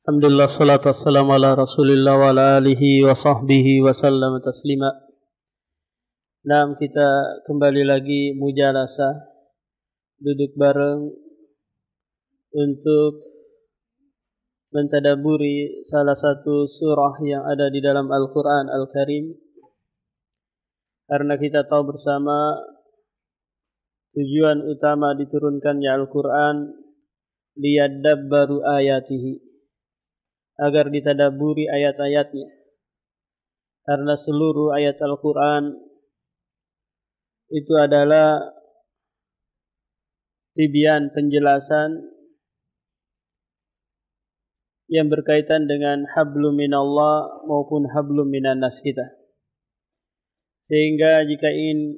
Alhamdulillah, salatu wassalamu ala rasulillah wa ala alihi wa sahbihi wa sallam taslima. Nah, kita kembali lagi mujalasah, duduk bareng untuk mentadaburi salah satu surah yang ada di dalam Al-Quran Al-Karim. Karena kita tahu bersama tujuan utama diturunkannya Al-Quran liyadabbaru ayatihi, agar ditadaburi ayat-ayatnya. Karena seluruh ayat Al-Quran itu adalah tibyan, penjelasan yang berkaitan dengan hablum minallah maupun hablum minan nas kita. Sehingga jika ingin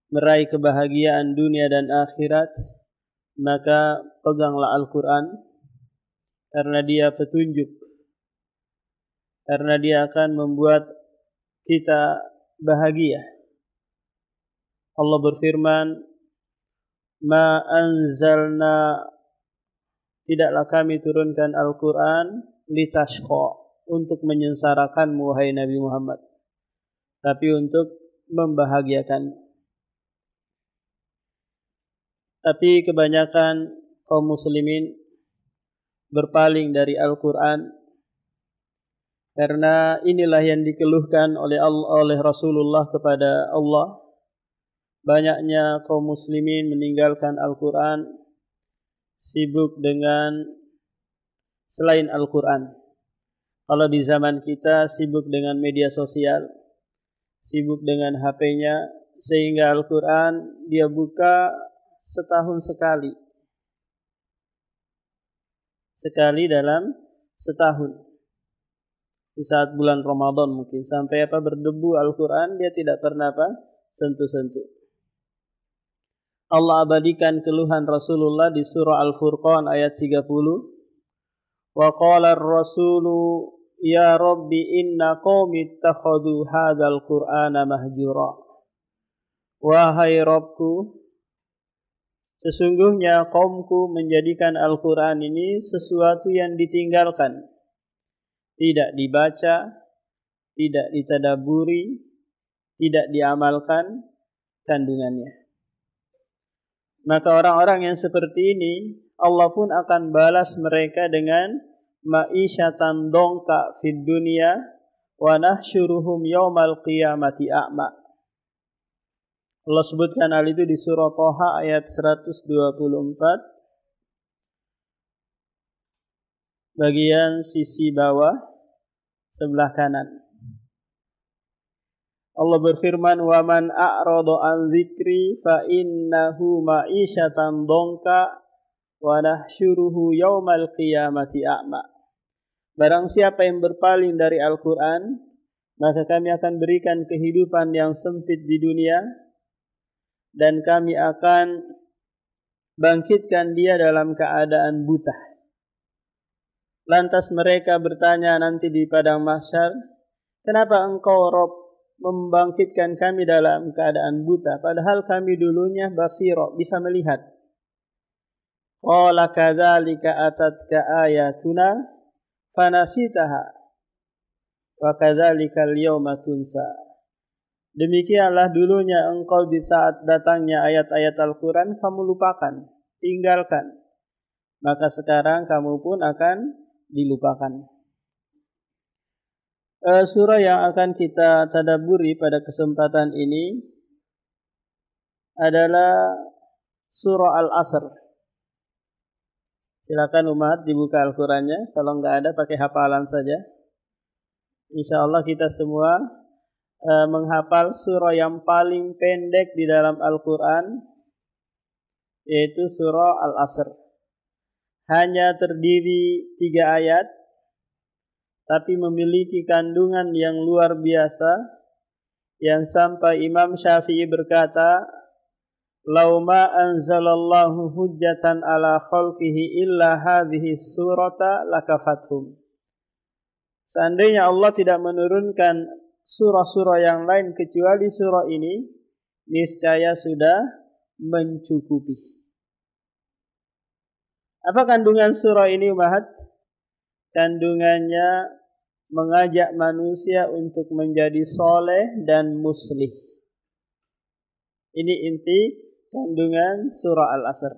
meraih kebahagiaan dunia dan akhirat, maka peganglah Al-Quran, karena dia petunjuk, karena dia akan membuat kita bahagia. Allah berfirman, ma anzalna, tidaklah kami turunkan Al-Quran litashqa, untuk menyengsarakanmu wahai Nabi Muhammad, tapi untuk membahagiakan. Tapi kebanyakan kaum muslimin berpaling dari Al-Quran, karena inilah yang dikeluhkan oleh Rasulullah kepada Allah. Banyaknya kaum muslimin meninggalkan Al-Quran, sibuk dengan selain Al-Quran. Kalau di zaman kita sibuk dengan media sosial, sibuk dengan HP-nya, sehingga Al-Quran dia buka setahun sekali dalam setahun. Di saat bulan Ramadan mungkin sampai berdebu Al-Quran dia tidak pernah sentuh-sentuh. Allah abadikan keluhan Rasulullah di surah Al-Furqan ayat 30. Wa qala ar-rasulu ya rabbi inna qaumi ittakhadhu hadzal qur'ana mahjura. Wahai Rabbku, sesungguhnya kaumku menjadikan Al-Quran ini sesuatu yang ditinggalkan, tidak dibaca, tidak ditadaburi, tidak diamalkan kandungannya. Maka orang-orang yang seperti ini, Allah pun akan balas mereka dengan ma'isyatan dongka fid dunya wa nahsyuruhum yaumal qiyamati a'ma. Allah sebutkan hal itu di surah Thaha ayat 124 bagian sisi bawah sebelah kanan. Allah berfirman, wa man a'rada an dzikri fa innahu ma'isyatan dongka wa nahsyuruhu yaumal qiyamati a'ma. Barang siapa yang berpaling dari Al-Quran, maka kami akan berikan kehidupan yang sempit di dunia, dan kami akan bangkitkan dia dalam keadaan buta. Lantas mereka bertanya nanti di padang mahsyar, kenapa engkau Rabb membangkitkan kami dalam keadaan buta, padahal kami dulunya basira, bisa melihat. Qala kadzalika atatka ayatuna fanasitaha wa kadzalika al-yawma tunsa. Demikianlah dulunya engkau di saat datangnya ayat-ayat Al-Quran kamu lupakan, tinggalkan. Maka sekarang kamu pun akan dilupakan. Surah yang akan kita tadabburi pada kesempatan ini adalah surah Al-Asr. Silakan umat dibuka Al-Qurannya. Kalau enggak ada pakai hafalan saja. InsyaAllah kita semua menghafal surah yang paling pendek di dalam Al-Quran, yaitu surah Al-Asr. Hanya terdiri 3 ayat, tapi memiliki kandungan yang luar biasa, yang sampai Imam Syafi'i berkata, "Lau ma anzalallahu hujjatan ala khalqihi illa hadhihi surata lakafathum." Seandainya Allah tidak menurunkan surah-surah yang lain kecuali surah ini, niscaya sudah mencukupi. Apa kandungan surah ini, Umahat? kandungannya mengajak manusia untuk menjadi soleh dan muslih. Ini inti kandungan surah Al-Asr.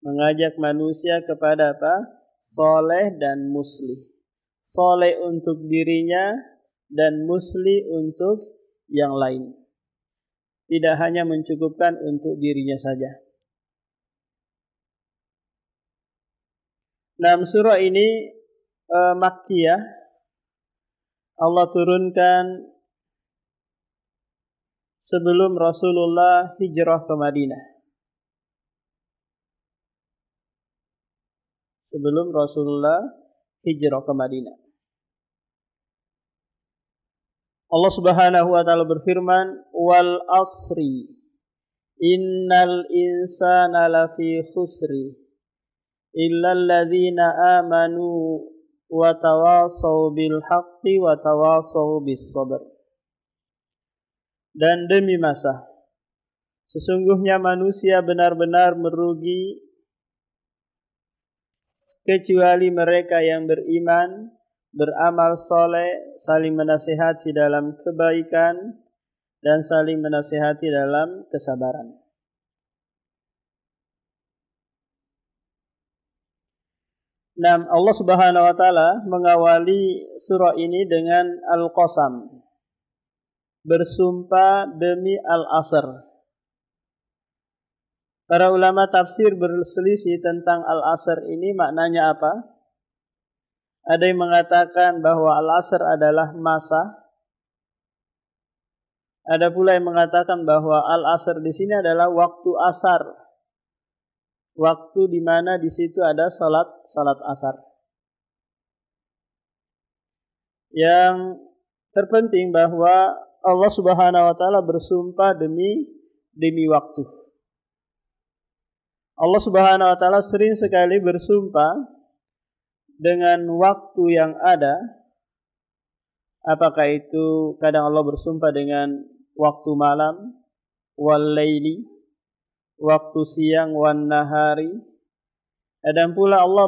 Mengajak manusia kepada apa? Soleh dan muslih. Soleh untuk dirinya dan muslih untuk yang lain. Tidak hanya mencukupkan untuk dirinya saja. Nah, surah ini Makkiyah. Allah turunkan sebelum Rasulullah hijrah ke Madinah. Sebelum Rasulullah hijrah ke Madinah. Allah Subhanahu wa taala berfirman, "Wal asri innal insana lafi khusri illa alladzina amanu wa tawasaw bil haqqi wa tawasaw bis sabr." Dan demi masa, sesungguhnya manusia benar-benar merugi kecuali mereka yang beriman, beramal soleh, saling menasihati dalam kebaikan, dan saling menasihati dalam kesabaran. Nah, Allah Subhanahu wa taala mengawali surah ini dengan Al-Qasam. Bersumpah demi Al-Asr. Para ulama tafsir berselisih tentang Al-Asr ini maknanya apa? Ada yang mengatakan bahwa Al-Asr adalah masa. Ada pula yang mengatakan bahwa Al-Asr di sini adalah waktu asar. Waktu di mana di situ ada salat asar. Yang terpenting bahwa Allah Subhanahu wa taala bersumpah demi waktu. Allah Subhanahu wa taala sering sekali bersumpah dengan waktu yang ada. Apakah itu kadang Allah bersumpah dengan waktu malam, wal laili, waktu siang, wan nahari. Dan pula Allah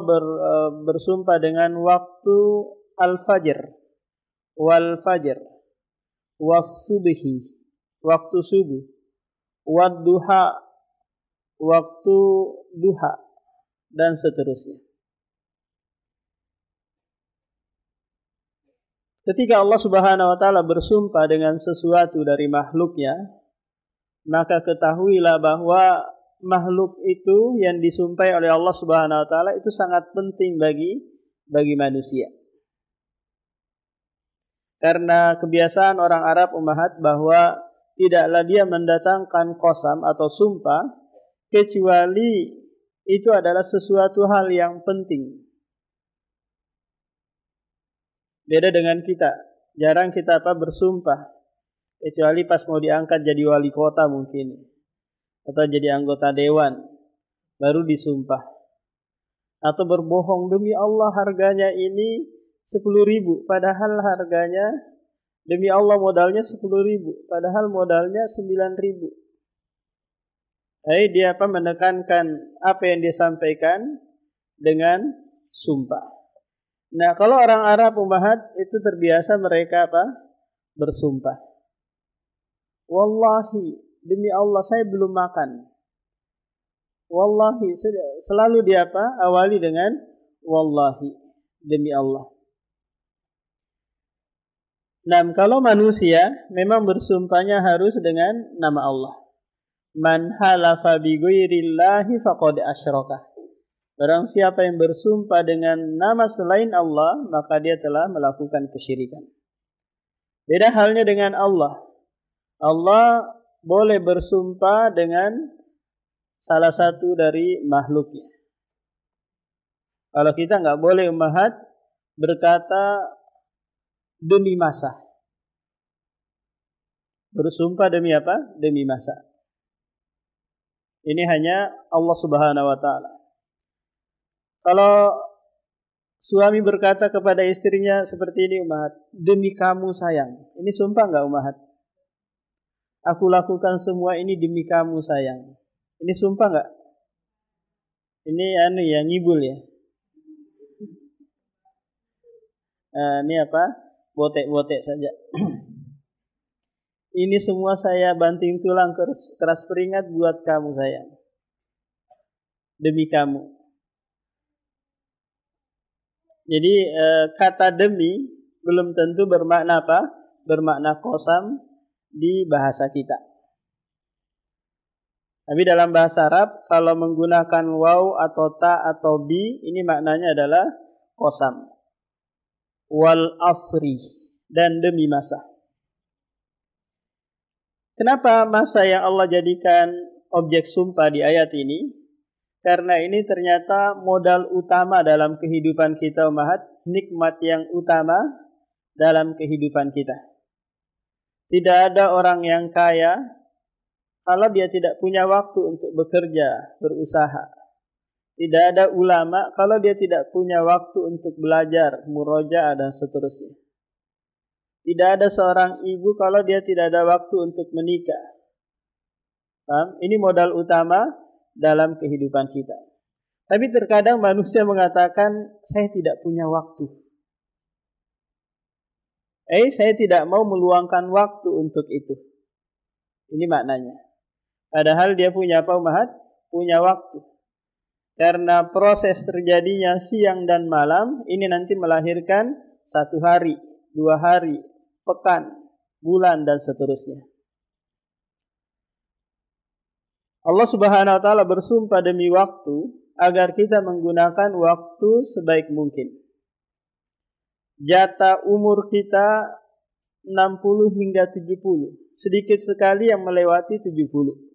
bersumpah dengan waktu al-fajr, wal fajr, was subhi, waktu subuh, wad duha, waktu duha, dan seterusnya. Ketika Allah Subhanahu wa taala bersumpah dengan sesuatu dari makhluknya, maka ketahuilah bahwa makhluk itu yang disumpahi oleh Allah Subhanahu wa taala itu sangat penting bagi manusia. Karena kebiasaan orang Arab ummahat bahwa tidaklah dia mendatangkan qasam atau sumpah kecuali itu adalah sesuatu hal yang penting. Beda dengan kita, jarang kita bersumpah kecuali pas mau diangkat jadi wali kota mungkin, atau jadi anggota dewan, baru disumpah. Atau berbohong, demi Allah harganya ini 10.000, padahal harganya, demi Allah modalnya 10.000, padahal modalnya 9.000. Dia menekankan apa yang dia sampaikan dengan sumpah. Nah, kalau orang Arab ummahat itu terbiasa mereka bersumpah. Wallahi, demi Allah saya belum makan. Wallahi, selalu dia awali dengan wallahi, demi Allah. Nah, kalau manusia memang bersumpahnya harus dengan nama Allah. Man halafa bi ghairillahi faqad asyraka. Barang siapa yang bersumpah dengan nama selain Allah, maka dia telah melakukan kesyirikan. Beda halnya dengan Allah. Allah boleh bersumpah dengan salah satu dari makhluknya. Kalau kita nggak boleh ummahat berkata demi masa. Bersumpah demi apa? Demi masa. Ini hanya Allah Subhanahu wa taala. Kalau suami berkata kepada istrinya seperti ini ummahat, demi kamu sayang. Ini sumpah enggak ummahat? Aku lakukan semua ini demi kamu sayang. Ini sumpah enggak? Ini yang ngibul ya. Ini apa? Botek-botek saja. Ini semua saya banting tulang keras keringat buat kamu sayang. Demi kamu. Jadi kata demi belum tentu bermakna apa? Bermakna qasam di bahasa kita. Tapi dalam bahasa Arab kalau menggunakan waw atau ta atau bi, ini maknanya adalah qasam. Wal asri, dan demi masa. Kenapa masa yang Allah jadikan objek sumpah di ayat ini? Karena ini ternyata modal utama dalam kehidupan kita umat, nikmat yang utama dalam kehidupan kita. Tidak ada orang yang kaya kalau dia tidak punya waktu untuk bekerja, berusaha. Tidak ada ulama kalau dia tidak punya waktu untuk belajar, murojaah dan seterusnya. Tidak ada seorang ibu kalau dia tidak ada waktu untuk menikah. Paham? Ini modal utama dalam kehidupan kita. Tapi terkadang manusia mengatakan, saya tidak punya waktu. Saya tidak mau meluangkan waktu untuk itu. Ini maknanya. Padahal dia punya apa umat? Punya waktu. Karena proses terjadinya siang dan malam, ini nanti melahirkan 1 hari, 2 hari, pekan, bulan, dan seterusnya. Allah Subhanahu wa Ta'ala bersumpah demi waktu agar kita menggunakan waktu sebaik mungkin. Jatah umur kita 60 hingga 70. Sedikit sekali yang melewati 70.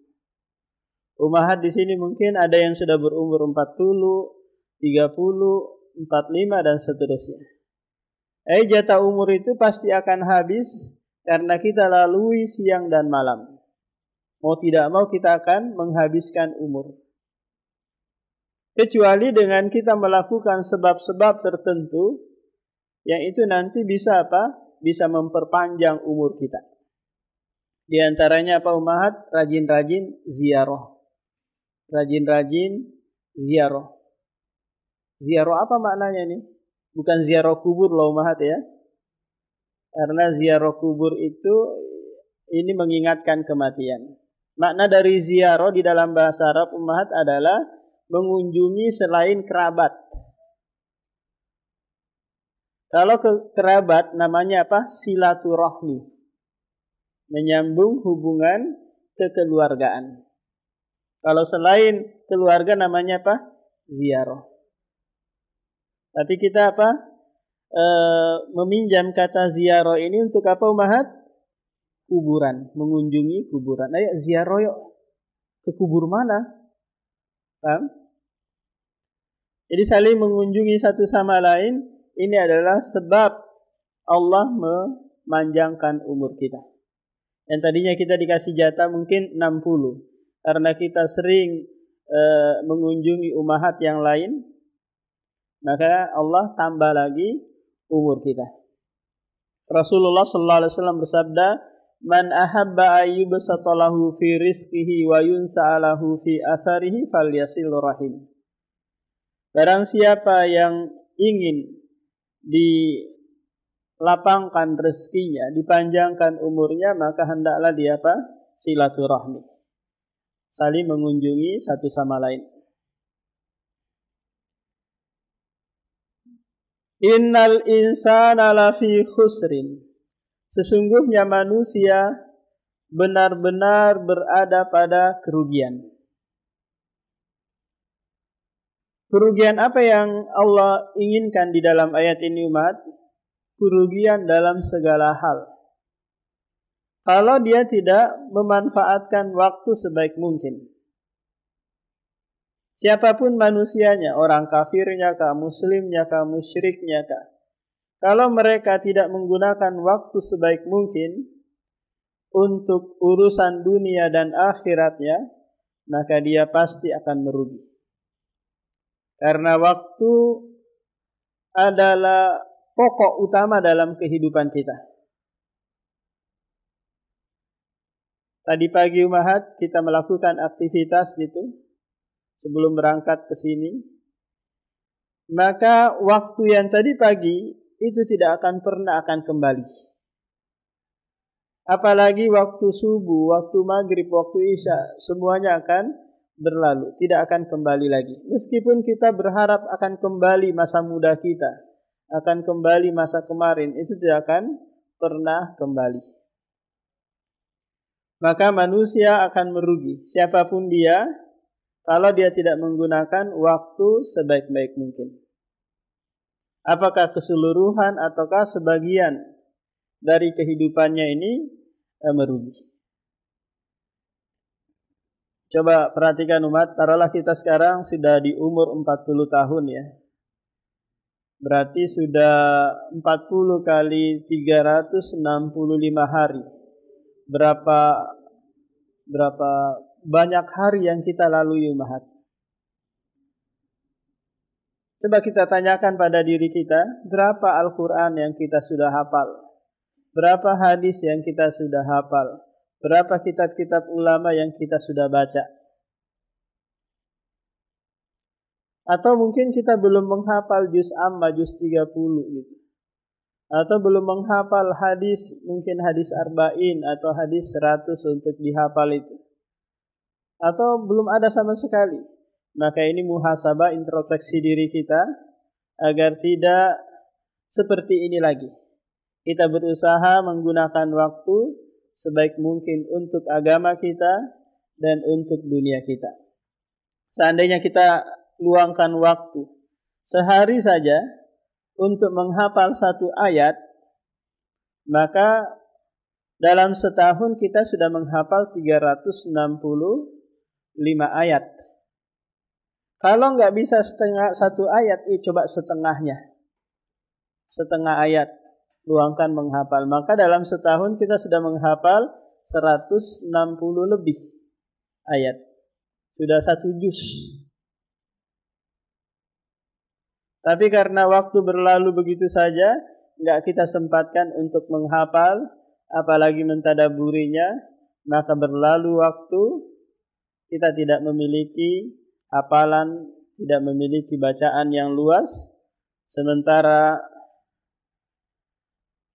Umahat di sini mungkin ada yang sudah berumur 40, 30, 45 dan seterusnya. Jatah umur itu pasti akan habis karena kita lalui siang dan malam. Mau tidak mau kita akan menghabiskan umur. Kecuali dengan kita melakukan sebab-sebab tertentu yang itu nanti bisa apa? Bisa memperpanjang umur kita. Di antaranya apa umahat? Rajin-rajin ziarah. Rajin-rajin ziarah. Ziarah apa maknanya nih? Bukan ziarah kubur loh umahat ya. Karena ziarah kubur itu ini mengingatkan kematian. Makna dari ziarah di dalam bahasa Arab umahat adalah mengunjungi selain kerabat. Kalau kerabat namanya apa? Silaturahmi. Menyambung hubungan kekeluargaan. Kalau selain keluarga namanya apa? Ziarah. Tapi kita apa? Meminjam kata ziarah ini untuk apa umahat? Kuburan, mengunjungi kuburan. Ayo ziarah yuk. Ke kubur mana? Paham? Jadi saling mengunjungi satu sama lain, ini adalah sebab Allah memanjangkan umur kita. Yang tadinya kita dikasih jatah mungkin 60. Karena kita sering mengunjungi umahat yang lain, maka Allah tambah lagi umur kita. Rasulullah sallallahu alaihi wasallam bersabda, "Man ahabba ayyubsatalahu fi rizqihi wa yunsa'alahu fi asarihi falyasil rahim." Barang siapa yang ingin dilapangkan rezekinya, dipanjangkan umurnya, maka hendaklah dia apa? Silaturahmi. Saling mengunjungi satu sama lain. Innal insana lafi khusrin. Sesungguhnya manusia benar-benar berada pada kerugian. Kerugian apa yang Allah inginkan di dalam ayat ini umat? Kerugian dalam segala hal. Kalau dia tidak memanfaatkan waktu sebaik mungkin. Siapapun manusianya, orang kafirnya kah, muslimnya kah, musyriknya kah. Kalau mereka tidak menggunakan waktu sebaik mungkin untuk urusan dunia dan akhiratnya, maka dia pasti akan merugi. Karena waktu adalah pokok utama dalam kehidupan kita. Tadi pagi umahat kita melakukan aktivitas gitu. Sebelum berangkat ke sini, maka waktu yang tadi pagi itu tidak akan pernah akan kembali. Apalagi waktu subuh, waktu maghrib, waktu isya, semuanya akan berlalu, tidak akan kembali lagi. Meskipun kita berharap akan kembali masa muda kita, akan kembali masa kemarin, itu tidak akan pernah kembali. Maka manusia akan merugi, siapapun dia, kalau dia tidak menggunakan waktu sebaik-baik mungkin. Apakah keseluruhan ataukah sebagian dari kehidupannya ini merugi. Coba perhatikan umat, taruhlah kita sekarang sudah di umur 40 tahun ya. Berarti sudah 40 kali 365 hari. Berapa banyak hari yang kita lalui umat. Coba kita tanyakan pada diri kita, berapa Al-Quran yang kita sudah hafal? Berapa hadis yang kita sudah hafal? Berapa kitab-kitab ulama yang kita sudah baca? Atau mungkin kita belum menghafal juz amma, juz 30 gitu. Atau belum menghafal hadis, mungkin hadis arba'in atau hadis 100 untuk dihafal itu. Atau belum ada sama sekali. Maka ini muhasabah, introspeksi diri kita agar tidak seperti ini lagi. Kita berusaha menggunakan waktu sebaik mungkin untuk agama kita dan untuk dunia kita. Seandainya kita luangkan waktu sehari saja untuk menghafal satu ayat, maka dalam setahun kita sudah menghafal 365 ayat. Kalau nggak bisa satu ayat, coba setengahnya. Setengah ayat, luangkan menghafal. Maka dalam setahun kita sudah menghafal 160 lebih ayat. Sudah 1 juz. Tapi karena waktu berlalu begitu saja, nggak kita sempatkan untuk menghafal, apalagi mentadaburinya, maka berlalu waktu, kita tidak memiliki hafalan, tidak memiliki bacaan yang luas, sementara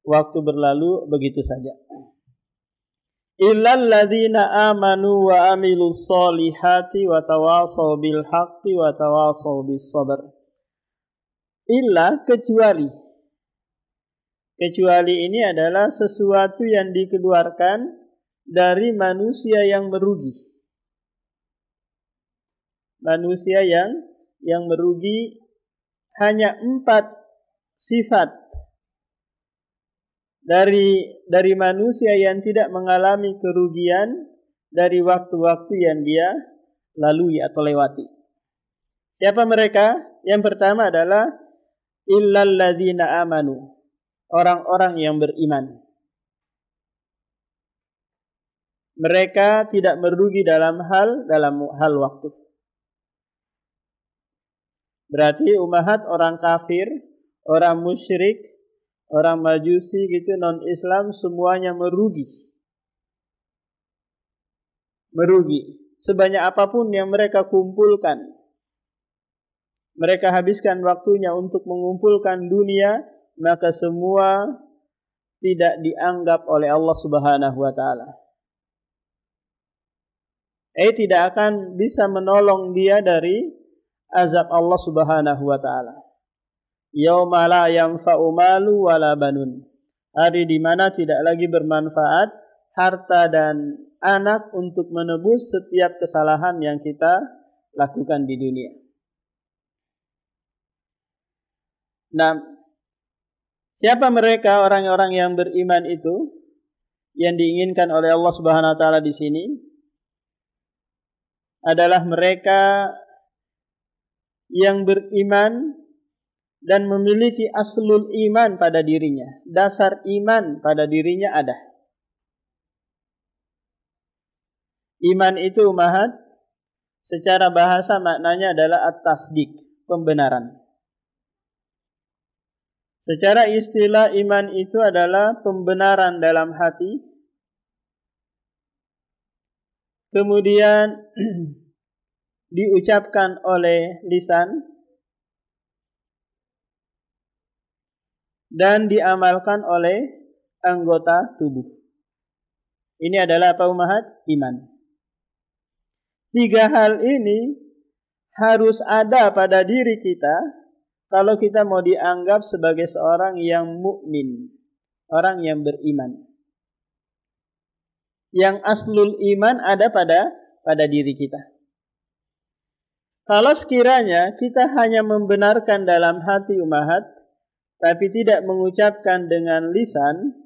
waktu berlalu begitu saja. Illal ladzina amanu wa amilus solihati wa tawasaw bil haqqi wa tawasaw bis sabr. Illa, kecuali ini adalah sesuatu yang dikeluarkan dari manusia yang merugi. Manusia yang merugi hanya 4 sifat dari manusia yang tidak mengalami kerugian dari waktu-waktu yang dia lalui atau lewati. Siapa mereka? Yang pertama adalah illal ladzina amanu, orang-orang yang beriman. Mereka tidak merugi dalam hal waktu. Berarti umahat orang kafir, orang musyrik, orang majusi gitu, non-Islam, semuanya merugi. Merugi. Sebanyak apapun yang mereka kumpulkan, mereka habiskan waktunya untuk mengumpulkan dunia, maka semua tidak dianggap oleh Allah Subhanahu wa taala. Tidak akan bisa menolong dia dari azab Allah Subhanahu wa taala. Yauma la yanfa'u malu wala banun. Hari di mana tidak lagi bermanfaat harta dan anak untuk menebus setiap kesalahan yang kita lakukan di dunia. Nah, siapa mereka orang-orang yang beriman itu yang diinginkan oleh Allah Subhanahu wa taala di sini? Adalah mereka yang beriman dan memiliki aslul iman pada dirinya. Dasar iman pada dirinya ada. Iman itu umahat, secara bahasa maknanya adalah at-tasdik, pembenaran. Secara istilah iman itu adalah pembenaran dalam hati. Kemudian diucapkan oleh lisan, dan diamalkan oleh anggota tubuh. Ini adalah apa ummahat? Iman. 3 hal ini harus ada pada diri kita kalau kita mau dianggap sebagai seorang yang mukmin, orang yang beriman. Yang aslul iman ada pada diri kita. Kalau sekiranya kita hanya membenarkan dalam hati ummahat, tapi tidak mengucapkan dengan lisan,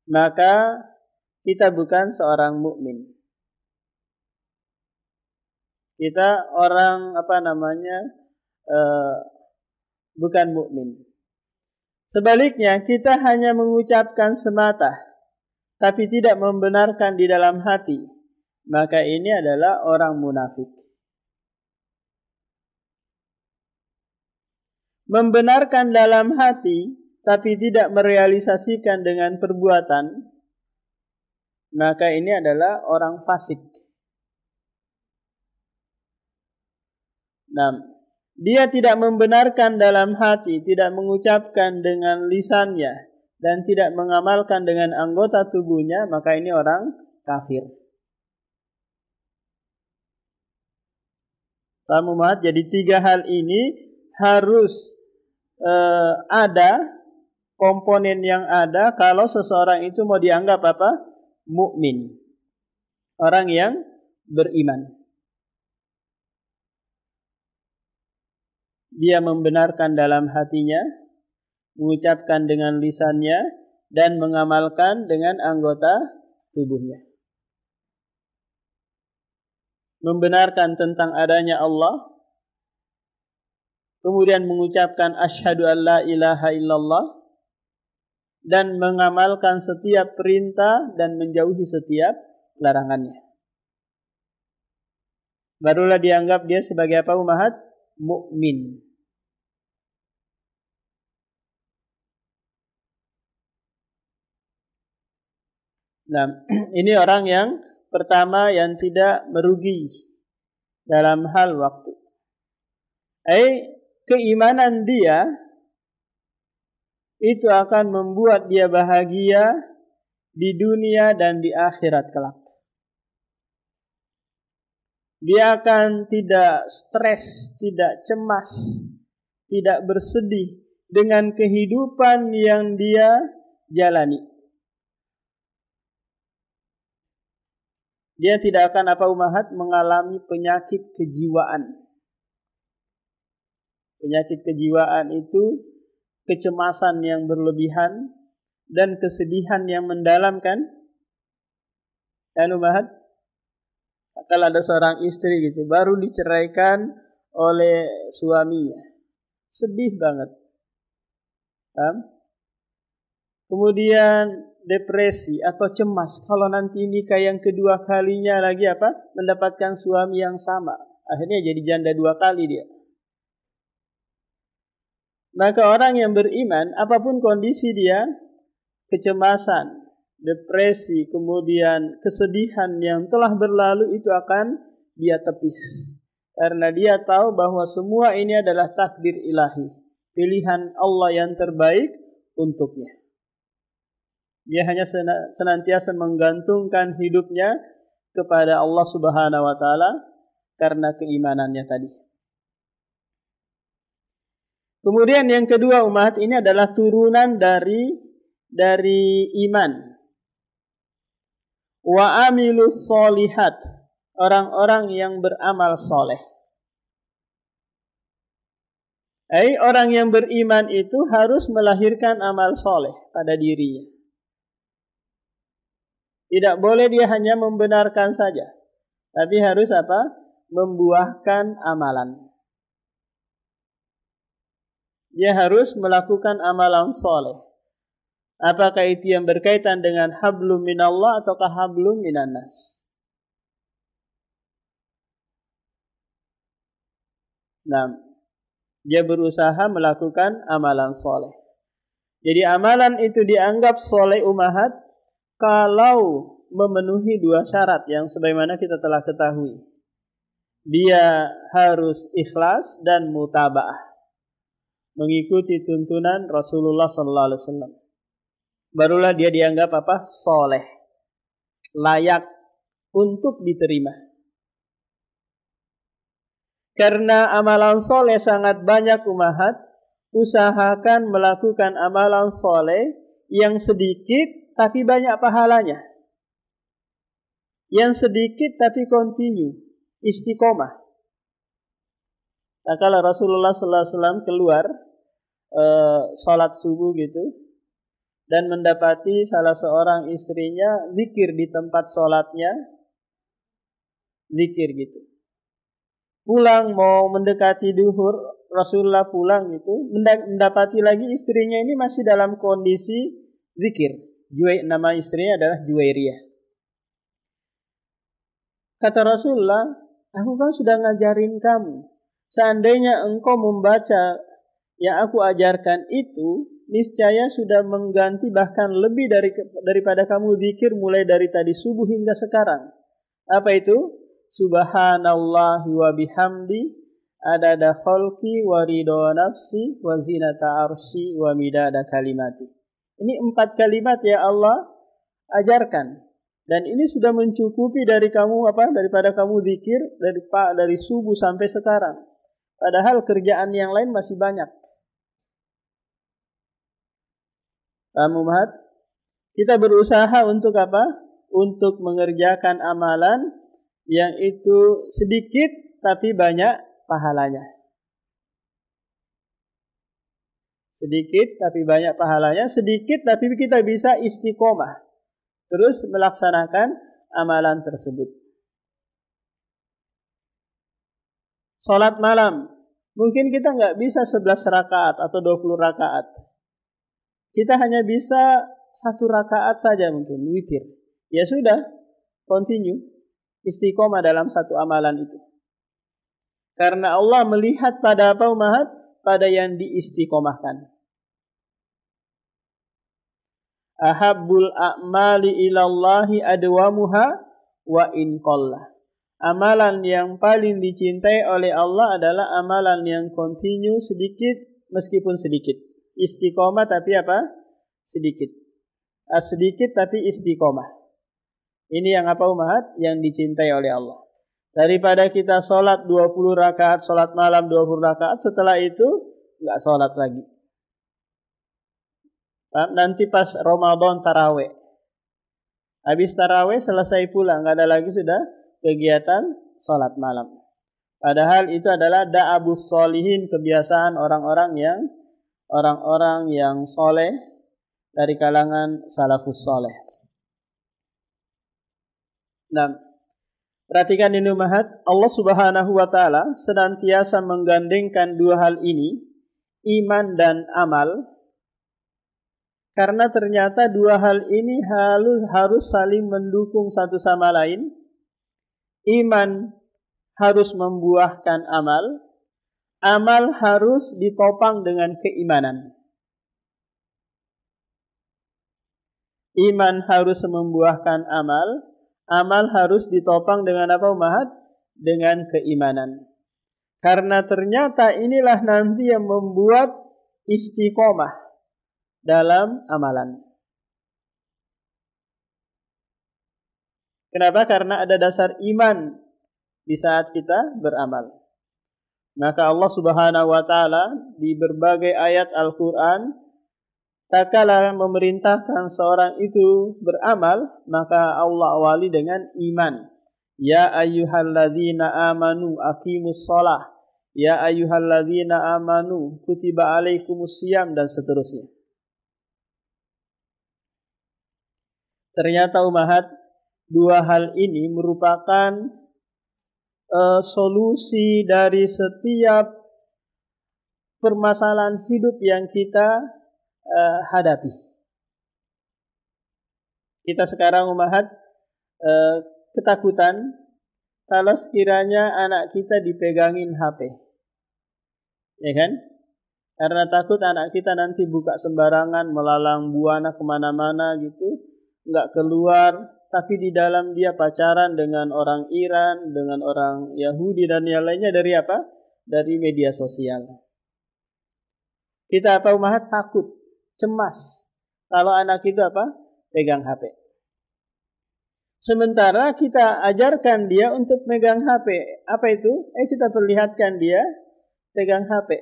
maka kita bukan seorang mukmin. Kita orang bukan mukmin. Sebaliknya, kita hanya mengucapkan semata, tapi tidak membenarkan di dalam hati, maka ini adalah orang munafik. Membenarkan dalam hati, tapi tidak merealisasikan dengan perbuatan, maka ini adalah orang fasik. Nah, dia tidak membenarkan dalam hati, tidak mengucapkan dengan lisannya, dan tidak mengamalkan dengan anggota tubuhnya, maka ini orang kafir. Paham umat? Jadi 3 hal ini harus ada komponen yang ada kalau seseorang itu mau dianggap apa? Mukmin. Orang yang beriman. Dia membenarkan dalam hatinya, mengucapkan dengan lisannya, dan mengamalkan dengan anggota tubuhnya. Membenarkan tentang adanya Allah, kemudian mengucapkan asyhadu an la ilaha illallah, dan mengamalkan setiap perintah dan menjauhi setiap larangannya. Barulah dianggap dia sebagai apa ummahat? Mukmin. Nah, ini orang yang pertama yang tidak merugi dalam hal waktu. Keimanan dia itu akan membuat dia bahagia di dunia dan di akhirat kelak. Dia akan tidak stres, tidak cemas, tidak bersedih dengan kehidupan yang dia jalani. Dia tidak akan mengalami penyakit kejiwaan. Penyakit kejiwaan itu kecemasan yang berlebihan dan kesedihan yang mendalam, kan? Dan ummahat, kalau ada seorang istri gitu baru diceraikan oleh suaminya, sedih banget. Kemudian depresi atau cemas kalau nanti nikah yang kedua kalinya lagi mendapatkan suami yang sama, akhirnya jadi janda 2 kali dia. Maka orang yang beriman, apapun kondisi dia, kecemasan, depresi, kemudian kesedihan yang telah berlalu itu akan dia tepis. Karena dia tahu bahwa semua ini adalah takdir ilahi, pilihan Allah yang terbaik untuknya. Dia hanya senantiasa menggantungkan hidupnya kepada Allah Subhanahu wa taala karena keimanannya tadi. Kemudian yang kedua umat ini adalah turunan dari iman. Wa amilus solihat, orang-orang yang beramal soleh. Orang yang beriman itu harus melahirkan amal soleh pada dirinya. Tidak boleh dia hanya membenarkan saja, tapi harus membuahkan amalan. Dia harus melakukan amalan soleh. Apakah itu yang berkaitan dengan hablum minallah ataukah hablum minannas? Nah, dia berusaha melakukan amalan soleh. Jadi amalan itu dianggap soleh ummahat kalau memenuhi 2 syarat yang sebagaimana kita telah ketahui. Dia harus ikhlas dan mutaba'ah. mengikuti tuntunan Rasulullah sallallahu alaihi wasallam. Barulah dia dianggap apa? Soleh, layak untuk diterima. Karena amalan soleh sangat banyak umahat, usahakan melakukan amalan soleh yang sedikit tapi banyak pahalanya. Yang sedikit tapi continue, istiqomah. Nah, kalau Rasulullah sallallahu alaihi wasallam keluar salat subuh gitu dan mendapati salah seorang istrinya zikir di tempat salatnya, zikir gitu. Pulang mau mendekati duhur, Rasulullah pulang gitu, mendapati lagi istrinya ini masih dalam kondisi zikir. Nama istrinya adalah Juwairiyah. Kata Rasulullah, aku kan sudah ngajarin kamu. Seandainya engkau membaca yang aku ajarkan itu, niscaya sudah mengganti bahkan lebih daripada kamu zikir mulai dari tadi subuh hingga sekarang. Apa itu? Subhanallahi wa bihamdi adada khalqi wa ridha nafsi wa zinata arsy wa midada kalimati. Ini 4 kalimat ya Allah ajarkan. Dan ini sudah mencukupi dari kamu daripada kamu zikir dari subuh sampai sekarang. Padahal kerjaan yang lain masih banyak. Paham umat? Kita berusaha untuk apa? Untuk mengerjakan amalan yang itu sedikit tapi banyak pahalanya. Sedikit tapi banyak pahalanya, sedikit tapi kita bisa istiqomah. Terus melaksanakan amalan tersebut. Salat malam. Mungkin kita nggak bisa 11 rakaat atau 20 rakaat. Kita hanya bisa 1 rakaat saja mungkin, witir. Ya sudah, continue. Istiqomah dalam satu amalan itu. Karena Allah melihat pada apa umat? Pada yang diistiqomahkan. Ahabbul a'mali ilallahi adwamuha wa in qalla. Amalan yang paling dicintai oleh Allah adalah amalan yang continue sedikit meskipun sedikit. Istiqomah tapi apa? Sedikit. Sedikit tapi istiqomah. Ini yang apa umat? Yang dicintai oleh Allah. Daripada kita sholat 20 rakaat, sholat malam 20 rakaat, setelah itu nggak sholat lagi. Nanti pas Ramadan taraweh. Habis taraweh selesai pulang, nggak ada lagi sudah kegiatan sholat malam. Padahal itu adalah da'abus sholihin, kebiasaan orang-orang yang soleh dari kalangan salafus soleh. Nah, perhatikan ini umat, Allah Subhanahu wa taala senantiasa menggandengkan 2 hal ini, iman dan amal. Karena ternyata 2 hal ini harus saling mendukung satu sama lain. Iman harus membuahkan amal, amal harus ditopang dengan keimanan. Iman harus membuahkan amal, amal harus ditopang dengan apa umat? Dengan keimanan. Karena ternyata inilah nanti yang membuat istiqomah dalam amalan. Kenapa? Karena ada dasar iman di saat kita beramal. Maka Allah Subhanahu wa taala di berbagai ayat Al-Qur'an tatkala memerintahkan seorang itu beramal, maka Allah awali dengan iman. Ya ayyuhalladzina amanu aqimus shalah. Ya ayyuhalladzina amanu kutiba alaikumusiyam dan seterusnya. Ternyata umahat, 2 hal ini merupakan solusi dari setiap permasalahan hidup yang kita hadapi. Kita sekarang umahat ketakutan kalau sekiranya anak kita dipegangin HP. Ya kan? Karena takut anak kita nanti buka sembarangan, melalang buana kemana-mana gitu, nggak keluar. Tapi di dalam dia pacaran dengan orang Iran, dengan orang Yahudi dan yang lainnya dari apa? Dari media sosial. Kita apa umat? Takut, cemas kalau anak itu apa? Pegang HP. Sementara kita ajarkan dia untuk megang HP. Apa itu? Kita perlihatkan dia pegang HP.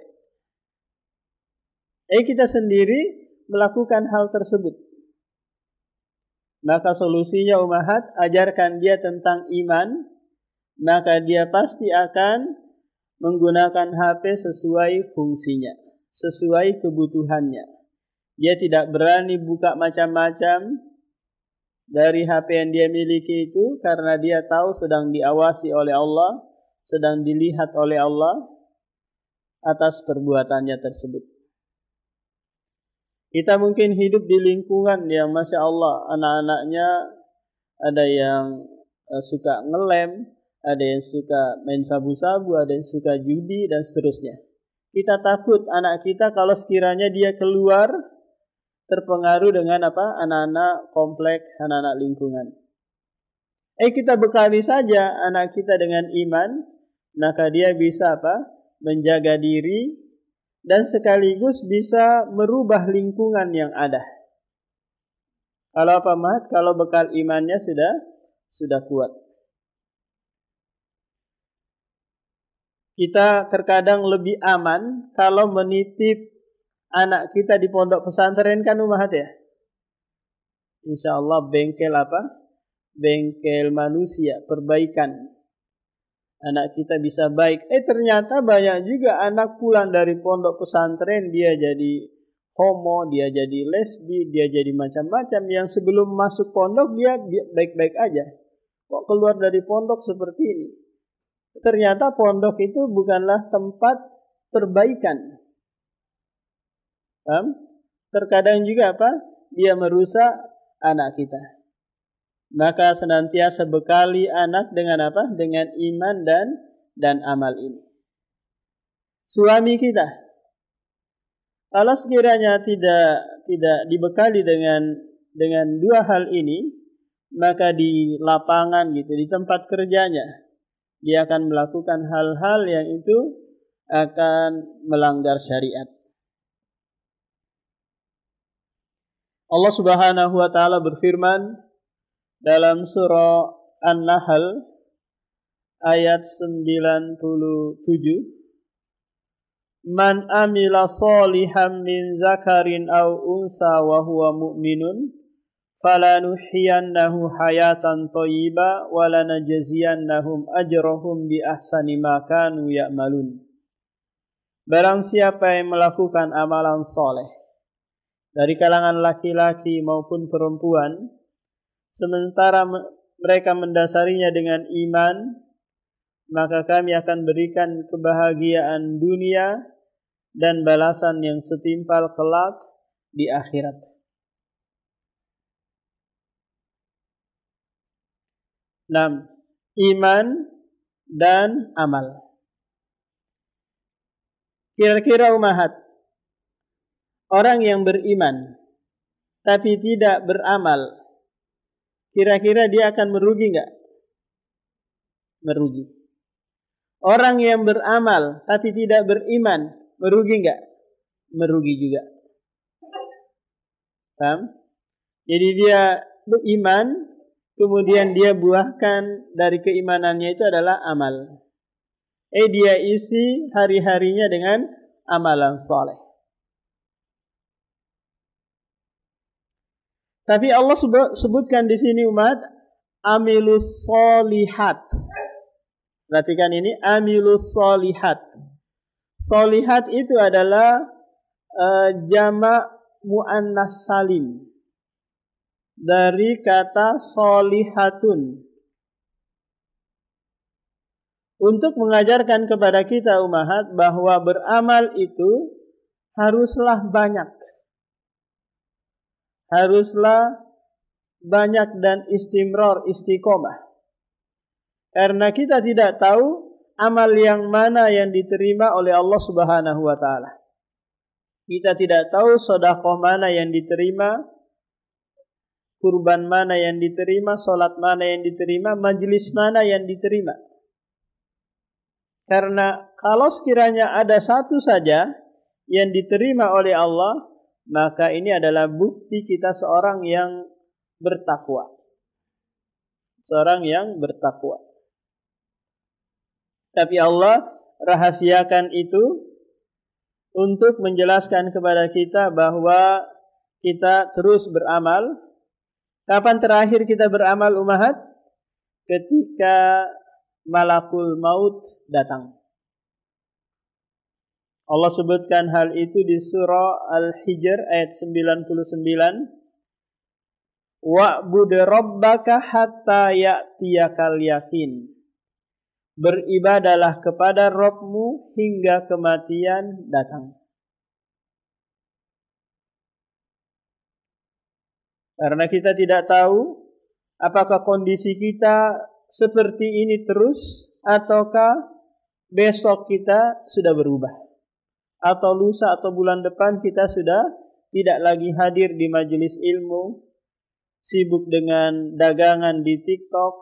Kita sendiri melakukan hal tersebut. Maka solusinya umahat, ajarkan dia tentang iman, maka dia pasti akan menggunakan HP sesuai fungsinya, sesuai kebutuhannya. Dia tidak berani buka macam-macam dari HP yang dia miliki itu, karena dia tahu sedang diawasi oleh Allah, sedang dilihat oleh Allah atas perbuatannya tersebut. Kita mungkin hidup di lingkungan yang Masya Allah, anak-anaknya ada yang suka ngelem, ada yang suka main sabu-sabu, ada yang suka judi, dan seterusnya. Kita takut anak kita kalau sekiranya dia keluar terpengaruh dengan apa? Anak-anak komplek, anak-anak lingkungan. Kita bekali saja anak kita dengan iman, maka dia bisa apa? Menjaga diri dan sekaligus bisa merubah lingkungan yang ada. Kalau apa Mat? Kalau bekal imannya sudah kuat. Kita terkadang lebih aman kalau menitip anak kita di pondok pesantren kan umahat ya. Insya Allah bengkel apa? Bengkel manusia, perbaikan. Anak kita bisa baik. Ternyata banyak juga anak pulang dari pondok pesantren, dia jadi homo, dia jadi lesbi, dia jadi macam-macam. Yang sebelum masuk pondok dia baik-baik aja. Kok keluar dari pondok seperti ini? Ternyata pondok itu bukanlah tempat perbaikan. Terkadang juga apa? Dia merusak anak kita. Maka senantiasa bekali anak dengan apa? Dengan iman dan amal ini. Suami kita, kalau sekiranya tidak dibekali dengan dua hal ini, maka di lapangan gitu, di tempat kerjanya, dia akan melakukan hal-hal yang itu akan melanggar syariat. Allah Subhanahu wa taala berfirman dalam surah An-Nahl ayat 97, Man amila sholihan min zakarin aw unsa wa huwa mu'minun falanuhyiyannahu hayatan thayyiba wa lanajziyannahum ajrahum bi ahsani ma kanu ya'malun. Barang siapa yang melakukan amalan soleh dari kalangan laki-laki maupun perempuan, sementara mereka mendasarinya dengan iman, maka kami akan berikan kebahagiaan dunia dan balasan yang setimpal kelak di akhirat. Iman dan amal. Kira-kira umahat, orang yang beriman tapi tidak beramal, kira-kira dia akan merugi enggak? Merugi. Orang yang beramal tapi tidak beriman, merugi enggak? Merugi juga. Paham? Jadi dia beriman, kemudian dia buahkan dari keimanannya itu adalah amal. Dia isi hari-harinya dengan amalan soleh. Tapi Allah sebutkan di sini umat, amilus solihat. Perhatikan ini, amilus solihat. Solihat itu adalah jamak muannas salim dari kata solihatun. Untuk mengajarkan kepada kita umahat bahwa beramal itu haruslah banyak. Haruslah banyak dan istimror, istiqomah. Karena kita tidak tahu amal yang mana yang diterima oleh Allah Subhanahu wa taala. Kita tidak tahu sedekah mana yang diterima, kurban mana yang diterima, salat mana yang diterima, majelis mana yang diterima. Karena kalau sekiranya ada satu saja yang diterima oleh Allah, maka ini adalah bukti kita seorang yang bertakwa. Seorang yang bertakwa. Tapi Allah rahasiakan itu untuk menjelaskan kepada kita bahwa kita terus beramal. Kapan terakhir kita beramal, ummahat? Ketika malakul maut datang. Allah sebutkan hal itu di surah Al-Hijr ayat 99. Wa'bud rabbaka hatta ya'tiyakal yakin. Beribadalah kepada Rabbmu hingga kematian datang. Karena kita tidak tahu apakah kondisi kita seperti ini terus, ataukah besok kita sudah berubah, atau lusa atau bulan depan kita sudah tidak lagi hadir di majelis ilmu, sibuk dengan dagangan di TikTok,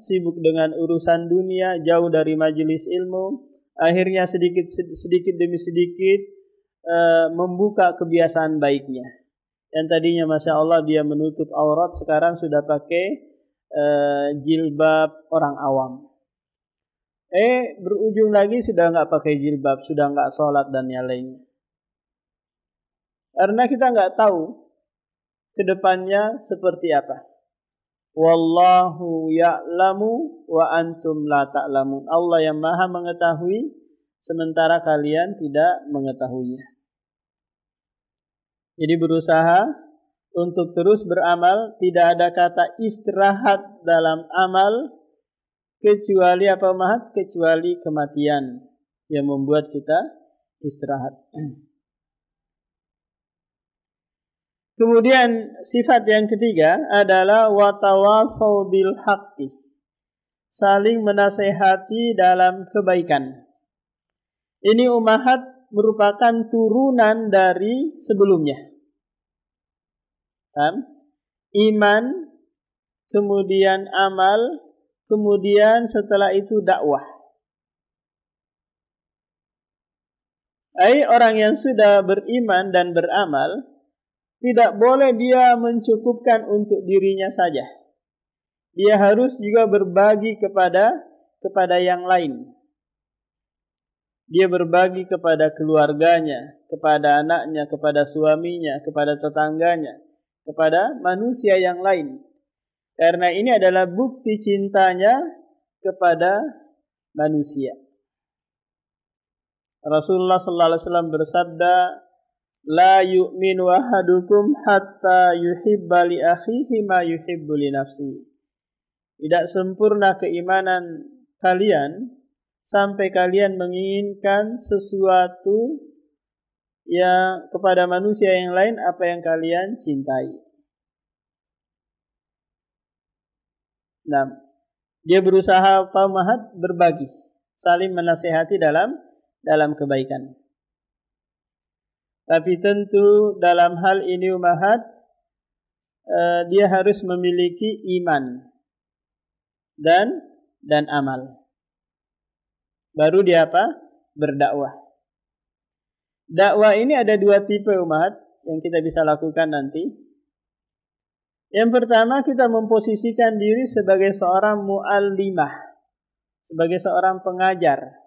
sibuk dengan urusan dunia, jauh dari majelis ilmu. Akhirnya sedikit demi sedikit membuka kebiasaan baiknya. Yang tadinya Masya Allah dia menutup aurat, sekarang sudah pakai jilbab orang awam. Berujung lagi sudah nggak pakai jilbab, sudah nggak sholat dan yang lainnya. Karena kita nggak tahu kedepannya seperti apa. Wallahu ya'lamu wa antum la ta'lamun. Allah yang maha mengetahui sementara kalian tidak mengetahuinya. Jadi berusaha untuk terus beramal, tidak ada kata istirahat dalam amal kecuali apa, Mahat? Kecuali kematian yang membuat kita istirahat. Kemudian sifat yang ketiga adalah watawasau bil haqqi. Saling menasehati dalam kebaikan. Ini ummahat merupakan turunan dari sebelumnya. Iman, kemudian amal, kemudian setelah itu dakwah. Orang yang sudah beriman dan beramal, tidak boleh dia mencukupkan untuk dirinya saja. Dia harus juga berbagi kepada yang lain. Dia berbagi kepada keluarganya, kepada anaknya, kepada suaminya, kepada tetangganya, kepada manusia yang lain. Karena ini adalah bukti cintanya kepada manusia. Rasulullah sallallahu alaihi wasallam bersabda, la yu'minu ahadukum hatta yuhibba li akhihi ma yuhibbu li nafsi. Tidak sempurna keimanan kalian sampai kalian menginginkan sesuatu yang kepada manusia yang lain apa yang kalian cintai. Nah, dia berusaha Mahat berbagi, saling menasihati dalam kebaikan. Tapi tentu dalam hal ini ummahat dia harus memiliki iman dan amal. Baru dia apa? Berdakwah. Dakwah ini ada dua tipe ummahat yang kita bisa lakukan nanti. Yang pertama, kita memposisikan diri sebagai seorang muallimah, sebagai seorang pengajar.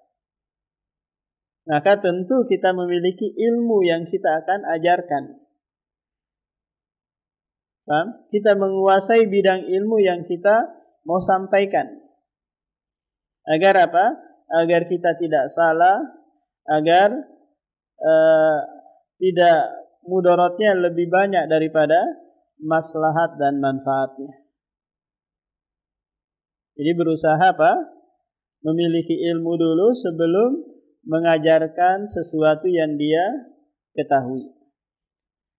Maka tentu kita memiliki ilmu yang kita akan ajarkan. Kita menguasai bidang ilmu yang kita mau sampaikan. Agar apa? Agar kita tidak salah, agar tidak mudaratnya lebih banyak daripada maslahat dan manfaatnya. Jadi berusaha apa? Memiliki ilmu dulu sebelum mengajarkan sesuatu yang dia ketahui.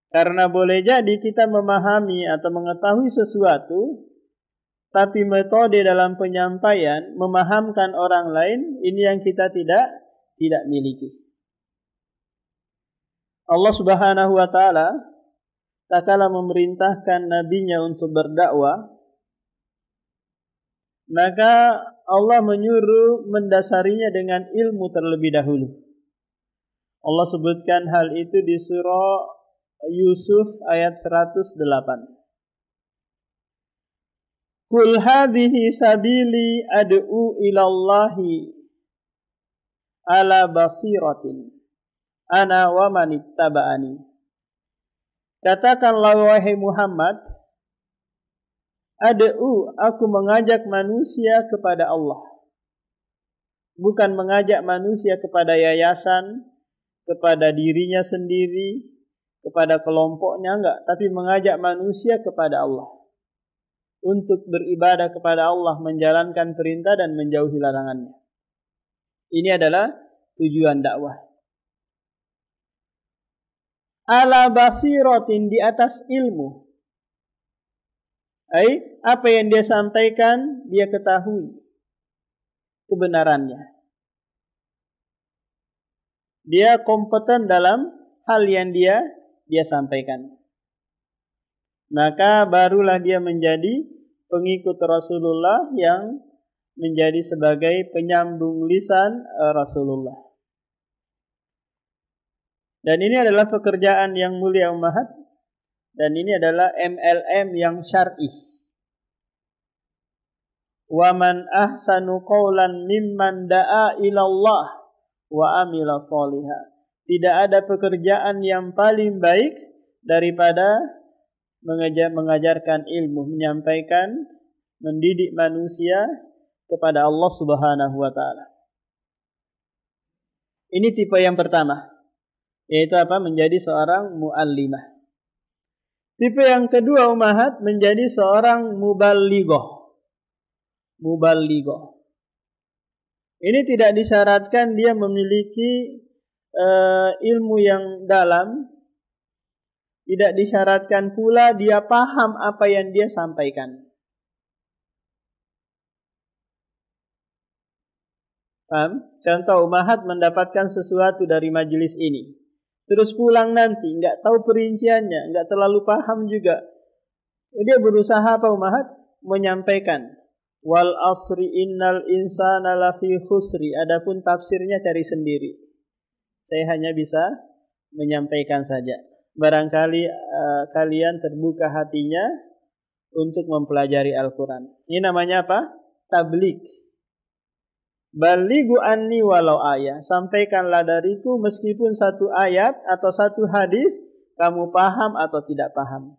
Karena boleh jadi kita memahami atau mengetahui sesuatu, tapi metode dalam penyampaian memahamkan orang lain ini yang kita tidak miliki. Allah Subhanahu wa taala tatkala memerintahkan nabinya untuk berdakwah, maka Allah menyuruh mendasarinya dengan ilmu terlebih dahulu. Allah sebutkan hal itu di surah Yusuf ayat 108. Qul hadhihi sabili ad'u ilallahi ala basiratin ana wa manittaba'ani. Katakanlah wahai Muhammad, aku mengajak manusia kepada Allah. Bukan mengajak manusia kepada yayasan, kepada dirinya sendiri, kepada kelompoknya, enggak. Tapi mengajak manusia kepada Allah. Untuk beribadah kepada Allah, menjalankan perintah dan menjauhi larangannya. Ini adalah tujuan dakwah. Ala basiratin, di atas ilmu. Apa yang dia sampaikan, dia ketahui kebenarannya. Dia kompeten dalam hal yang dia sampaikan. Maka barulah dia menjadi pengikut Rasulullah yang menjadi sebagai penyambung lisan Rasulullah. Dan ini adalah pekerjaan yang mulia ummahat. Dan ini adalah MLM yang syar'i. Wa man ahsanu qawlan mimman da'a ilallah wa amila sholiha. Tidak ada pekerjaan yang paling baik daripada mengajarkan ilmu, menyampaikan, mendidik manusia kepada Allah Subhanahu wa taala. Ini tipe yang pertama, yaitu apa? Menjadi seorang muallimah. Tipe yang kedua ummahat, menjadi seorang muballighoh. Muballighoh. Ini tidak disyaratkan dia memiliki ilmu yang dalam. Tidak disyaratkan pula dia paham apa yang dia sampaikan. Paham? Contoh, ummahat mendapatkan sesuatu dari majelis ini, terus pulang nanti enggak tahu perinciannya, enggak terlalu paham juga. Dia berusaha apa ummahat? Menyampaikan. Wal asri innal insana lafi khusri. Adapun tafsirnya cari sendiri. Saya hanya bisa menyampaikan saja. Barangkali kalian terbuka hatinya untuk mempelajari Al-Quran. Ini namanya apa? Tabligh. Balighu anni walau ayat. Sampaikanlah dariku meskipun satu ayat atau satu hadis, kamu paham atau tidak paham.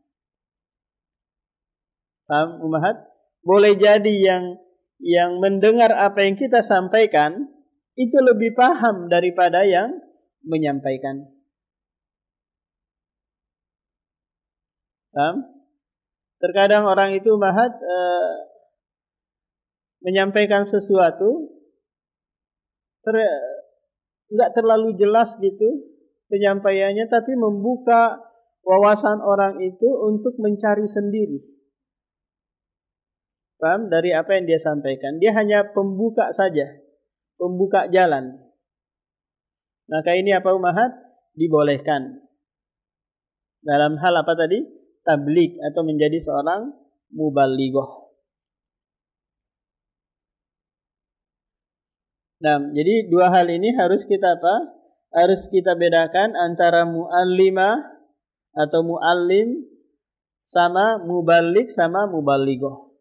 Paham ummahat? Boleh jadi yang mendengar apa yang kita sampaikan itu lebih paham daripada yang menyampaikan. Paham? Terkadang orang itu ummahat menyampaikan sesuatu enggak terlalu jelas gitu penyampaiannya, tapi membuka wawasan orang itu untuk mencari sendiri. Paham? Dari apa yang dia sampaikan. Dia hanya pembuka saja. Pembuka jalan. Maka ini apa ummahat? Dibolehkan. Dalam hal apa tadi? Tabligh atau menjadi seorang muballighoh. Nah, jadi dua hal ini harus kita apa? Harus kita bedakan antara muallimah atau muallim sama muballigh sama muballighoh.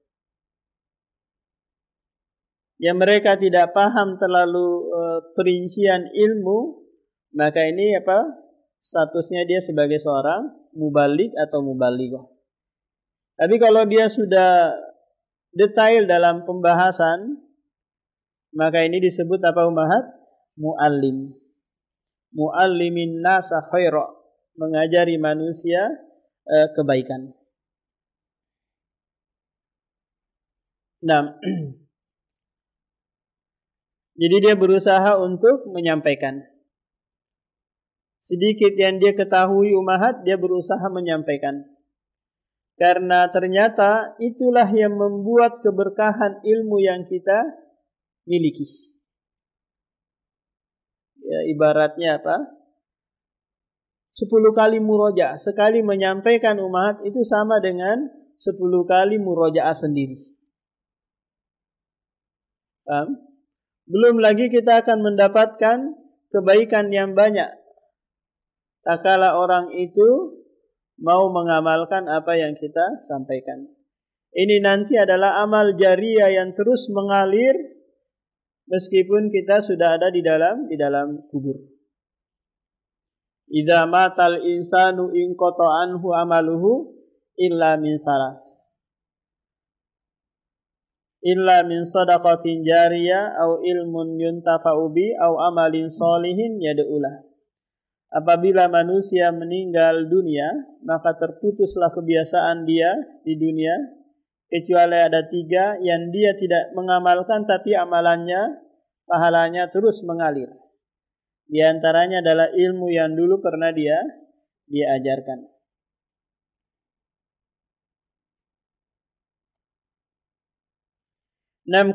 Yang mereka tidak paham terlalu perincian ilmu, maka ini apa? Statusnya dia sebagai seorang muballigh atau muballighoh. Tapi kalau dia sudah detail dalam pembahasan, maka ini disebut apa ummahat? Muallim. Muallimin nasa khaira, mengajari manusia kebaikan. Nah, jadi dia berusaha untuk menyampaikan. Sedikit yang dia ketahui ummahat, dia berusaha menyampaikan. Karena ternyata itulah yang membuat keberkahan ilmu yang kita miliki. Ya, ibaratnya apa? 10 kali murojaah. Sekali menyampaikan ummahat itu sama dengan 10 kali murojaah sendiri. Paham? Belum lagi kita akan mendapatkan kebaikan yang banyak tak kala orang itu mau mengamalkan apa yang kita sampaikan. Ini nanti adalah amal jariyah yang terus mengalir meskipun kita sudah ada di dalam kubur. Idza matal insanu inqata anhu amaluhu illa min salas. Illa min sadaqatin jariyah au ilmun yuntafa'u bi au amalin solihin yad'ulah. Apabila manusia meninggal dunia, maka terputuslah kebiasaan dia di dunia, kecuali ada 3 yang dia tidak mengamalkan tapi amalannya, pahalanya terus mengalir. Di antaranya adalah ilmu yang dulu pernah dia ajarkan.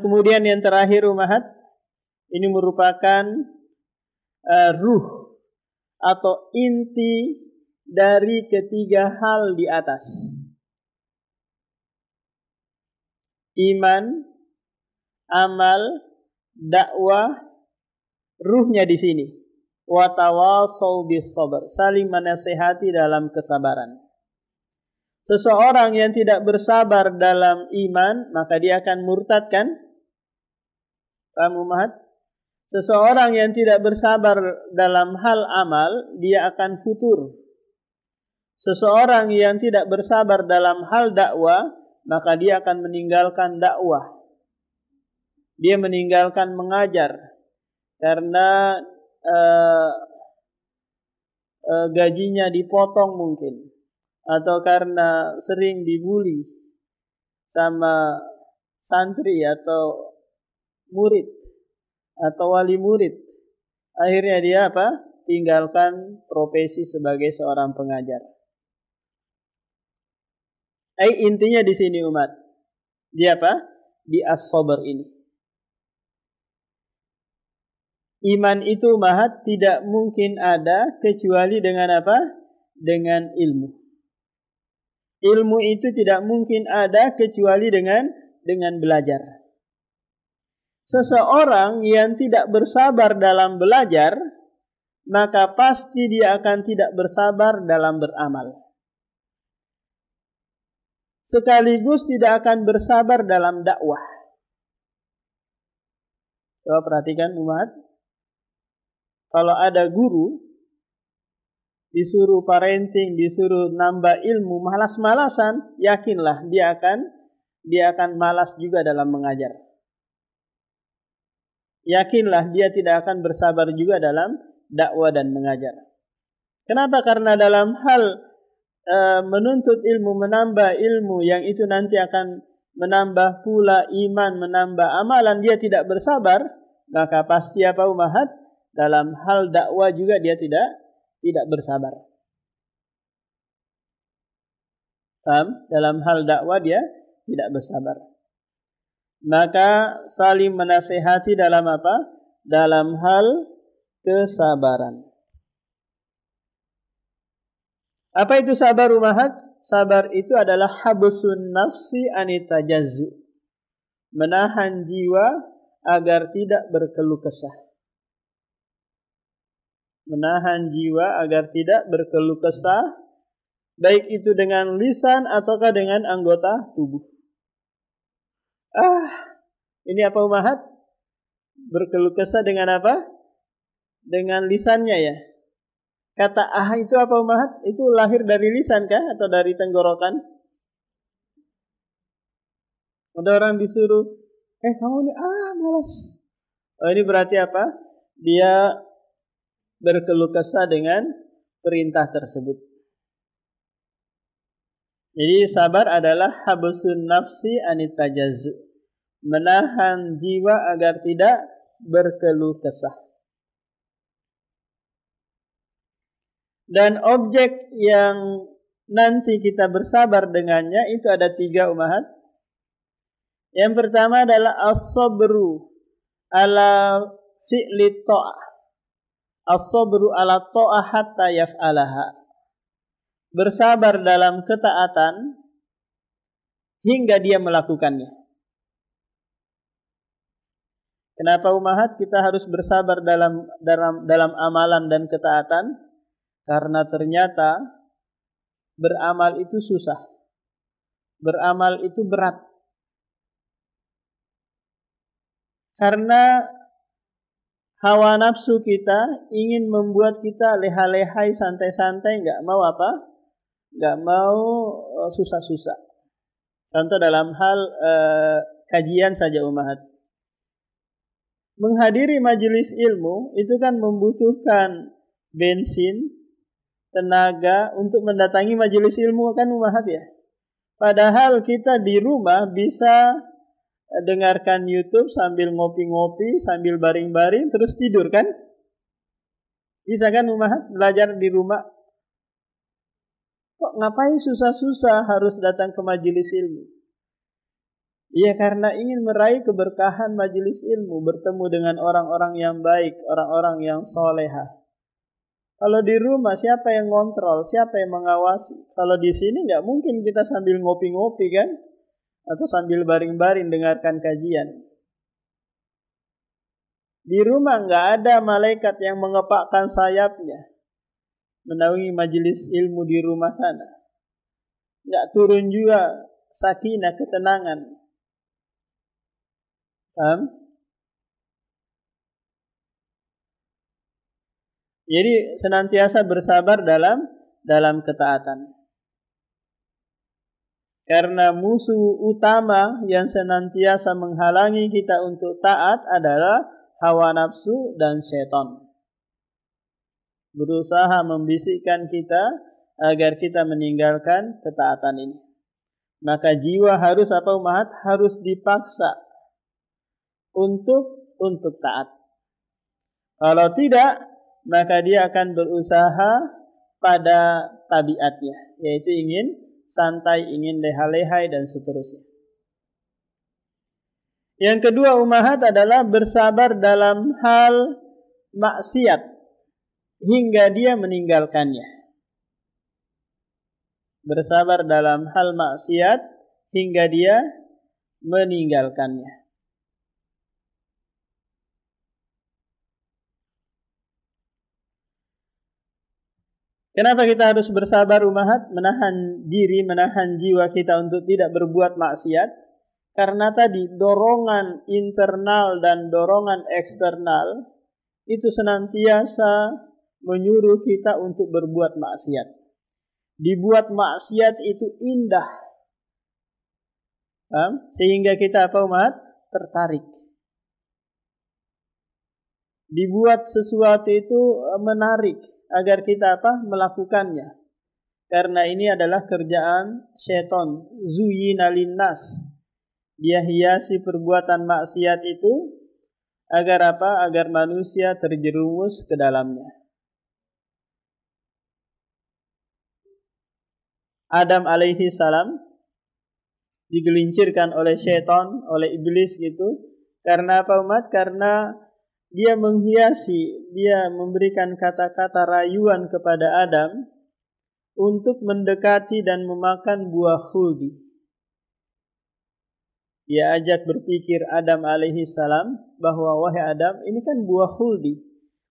Kemudian yang terakhir umahat, ini merupakan ruh atau inti dari ketiga hal di atas. Iman, amal, dakwah, ruhnya di sini. Wa tawasau bis sabr, saling menasihati dalam kesabaran. Seseorang yang tidak bersabar dalam iman, maka dia akan murtad, kan? Paham umat? Seseorang yang tidak bersabar dalam hal amal, dia akan futur. Seseorang yang tidak bersabar dalam hal dakwah, maka dia akan meninggalkan dakwah. Dia meninggalkan mengajar karena gajinya dipotong mungkin, atau karena sering dibully sama santri atau murid atau wali murid. Akhirnya dia tinggalkan profesi sebagai seorang pengajar. Intinya di sini umat. Dia Di as-sabr ini. Iman itu umat tidak mungkin ada kecuali dengan Dengan ilmu. Ilmu itu tidak mungkin ada kecuali dengan belajar. Seseorang yang tidak bersabar dalam belajar, maka pasti dia akan tidak bersabar dalam beramal. Sekaligus tidak akan bersabar dalam dakwah. Coba perhatikan umat. Kalau ada guru disuruh parenting, disuruh nambah ilmu, malas-malasan, yakinlah dia akan malas juga dalam mengajar. Yakinlah dia tidak akan bersabar juga dalam dakwah dan mengajar. Kenapa? Karena dalam hal menuntut ilmu, menambah ilmu yang itu nanti akan menambah pula iman, menambah amalan, dia tidak bersabar, maka pasti umahat dalam hal dakwah juga dia tidak bersabar. Paham? Dalam hal dakwah dia tidak bersabar. Maka saling menasihati dalam Dalam hal kesabaran. Apa itu sabar umahat? Sabar itu adalah habsun nafsi anitajazzu. Menahan jiwa agar tidak berkeluh kesah. Menahan jiwa agar tidak berkeluh kesah, baik itu dengan lisan ataukah dengan anggota tubuh. Ini apa umahat? Berkeluh kesah dengan apa? Dengan lisannya ya. Kata itu apa umahat? Itu lahir dari lisan kah atau dari tenggorokan? Ada orang disuruh, kamu ini malas. Ini berarti apa? Dia berkeluh kesah dengan perintah tersebut. Jadi sabar adalah habsun nafsi anitajazzu. Menahan jiwa agar tidak berkeluh kesah. Dan objek yang nanti kita bersabar dengannya itu ada 3 umahat. Yang pertama adalah as-sabru ala fi'li ta'ah. As-sabru ala ta'ah hatta yaf'alaha. Bersabar dalam ketaatan hingga dia melakukannya. Kenapa umahat kita harus bersabar dalam amalan dan ketaatan? Karena ternyata beramal itu susah. Beramal itu berat. Karena hawa nafsu kita ingin membuat kita leha-lehai, santai-santai, nggak mau apa? Nggak mau susah-susah. Contoh dalam hal kajian saja umahat. Menghadiri majelis ilmu itu kan membutuhkan bensin, tenaga untuk mendatangi majelis ilmu kan umahat ya. Padahal kita di rumah bisa dengarkan YouTube sambil ngopi-ngopi, sambil baring-baring, terus tidur kan? Bisa kan umahat belajar di rumah? Kok ngapain susah-susah harus datang ke majelis ilmu? Iya, karena ingin meraih keberkahan majelis ilmu, bertemu dengan orang-orang yang baik, orang-orang yang soleha. Kalau di rumah siapa yang ngontrol, siapa yang mengawasi? Kalau di sini nggak mungkin kita sambil ngopi-ngopi kan? Atau sambil baring-baring dengarkan kajian. Di rumah nggak ada malaikat yang mengepakkan sayapnya menaungi majelis ilmu di rumah sana. Nggak turun juga sakinah, ketenangan. Paham? Jadi senantiasa bersabar dalam ketaatan. Karena musuh utama yang senantiasa menghalangi kita untuk taat adalah hawa nafsu dan setan. Berusaha membisikkan kita agar kita meninggalkan ketaatan ini. Maka jiwa harus apa umat? Harus dipaksa untuk taat. Kalau tidak, maka dia akan berusaha pada tabiatnya, yaitu ingin santai, ingin leha-lehai dan seterusnya. Yang kedua umahat adalah bersabar dalam hal maksiat hingga dia meninggalkannya. Bersabar dalam hal maksiat hingga dia meninggalkannya. Kenapa kita harus bersabar umahat? Menahan diri, menahan jiwa kita untuk tidak berbuat maksiat. Karena tadi dorongan internal dan dorongan eksternal itu senantiasa menyuruh kita untuk berbuat maksiat. Dibuat maksiat itu indah. Sehingga kita apa umahat? Tertarik. Dibuat sesuatu itu menarik agar kita apa? Melakukannya. Karena ini adalah kerjaan syaitan. Zuyyina linnas. Dia hiasi perbuatan maksiat itu agar apa? Agar manusia terjerumus ke dalamnya. Adam alaihi salam digelincirkan oleh syaitan, oleh iblis gitu. Karena apa umat? Karena dia menghiasi, dia memberikan kata-kata rayuan kepada Adam untuk mendekati dan memakan buah khuldi. Dia ajak berpikir Adam alaihi salam bahwa wahai Adam, ini kan buah khuldi.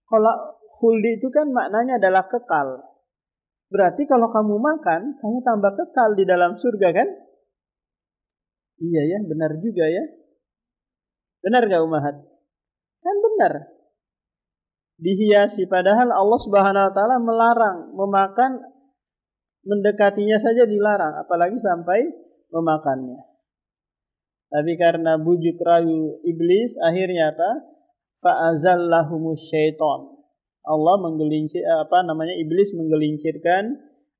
Kalau khuldi itu kan maknanya adalah kekal. Berarti kalau kamu makan, kamu tambah kekal di dalam surga kan? Iya ya, benar juga ya. Benar gak umahat? Kan benar. Dihiasi, padahal Allah Subhanahu wa taala melarang memakan, mendekatinya saja dilarang, apalagi sampai memakannya. Tapi karena bujuk rayu iblis, akhirnya apa? Fa'azallahumus syaitan. Allah iblis menggelincirkan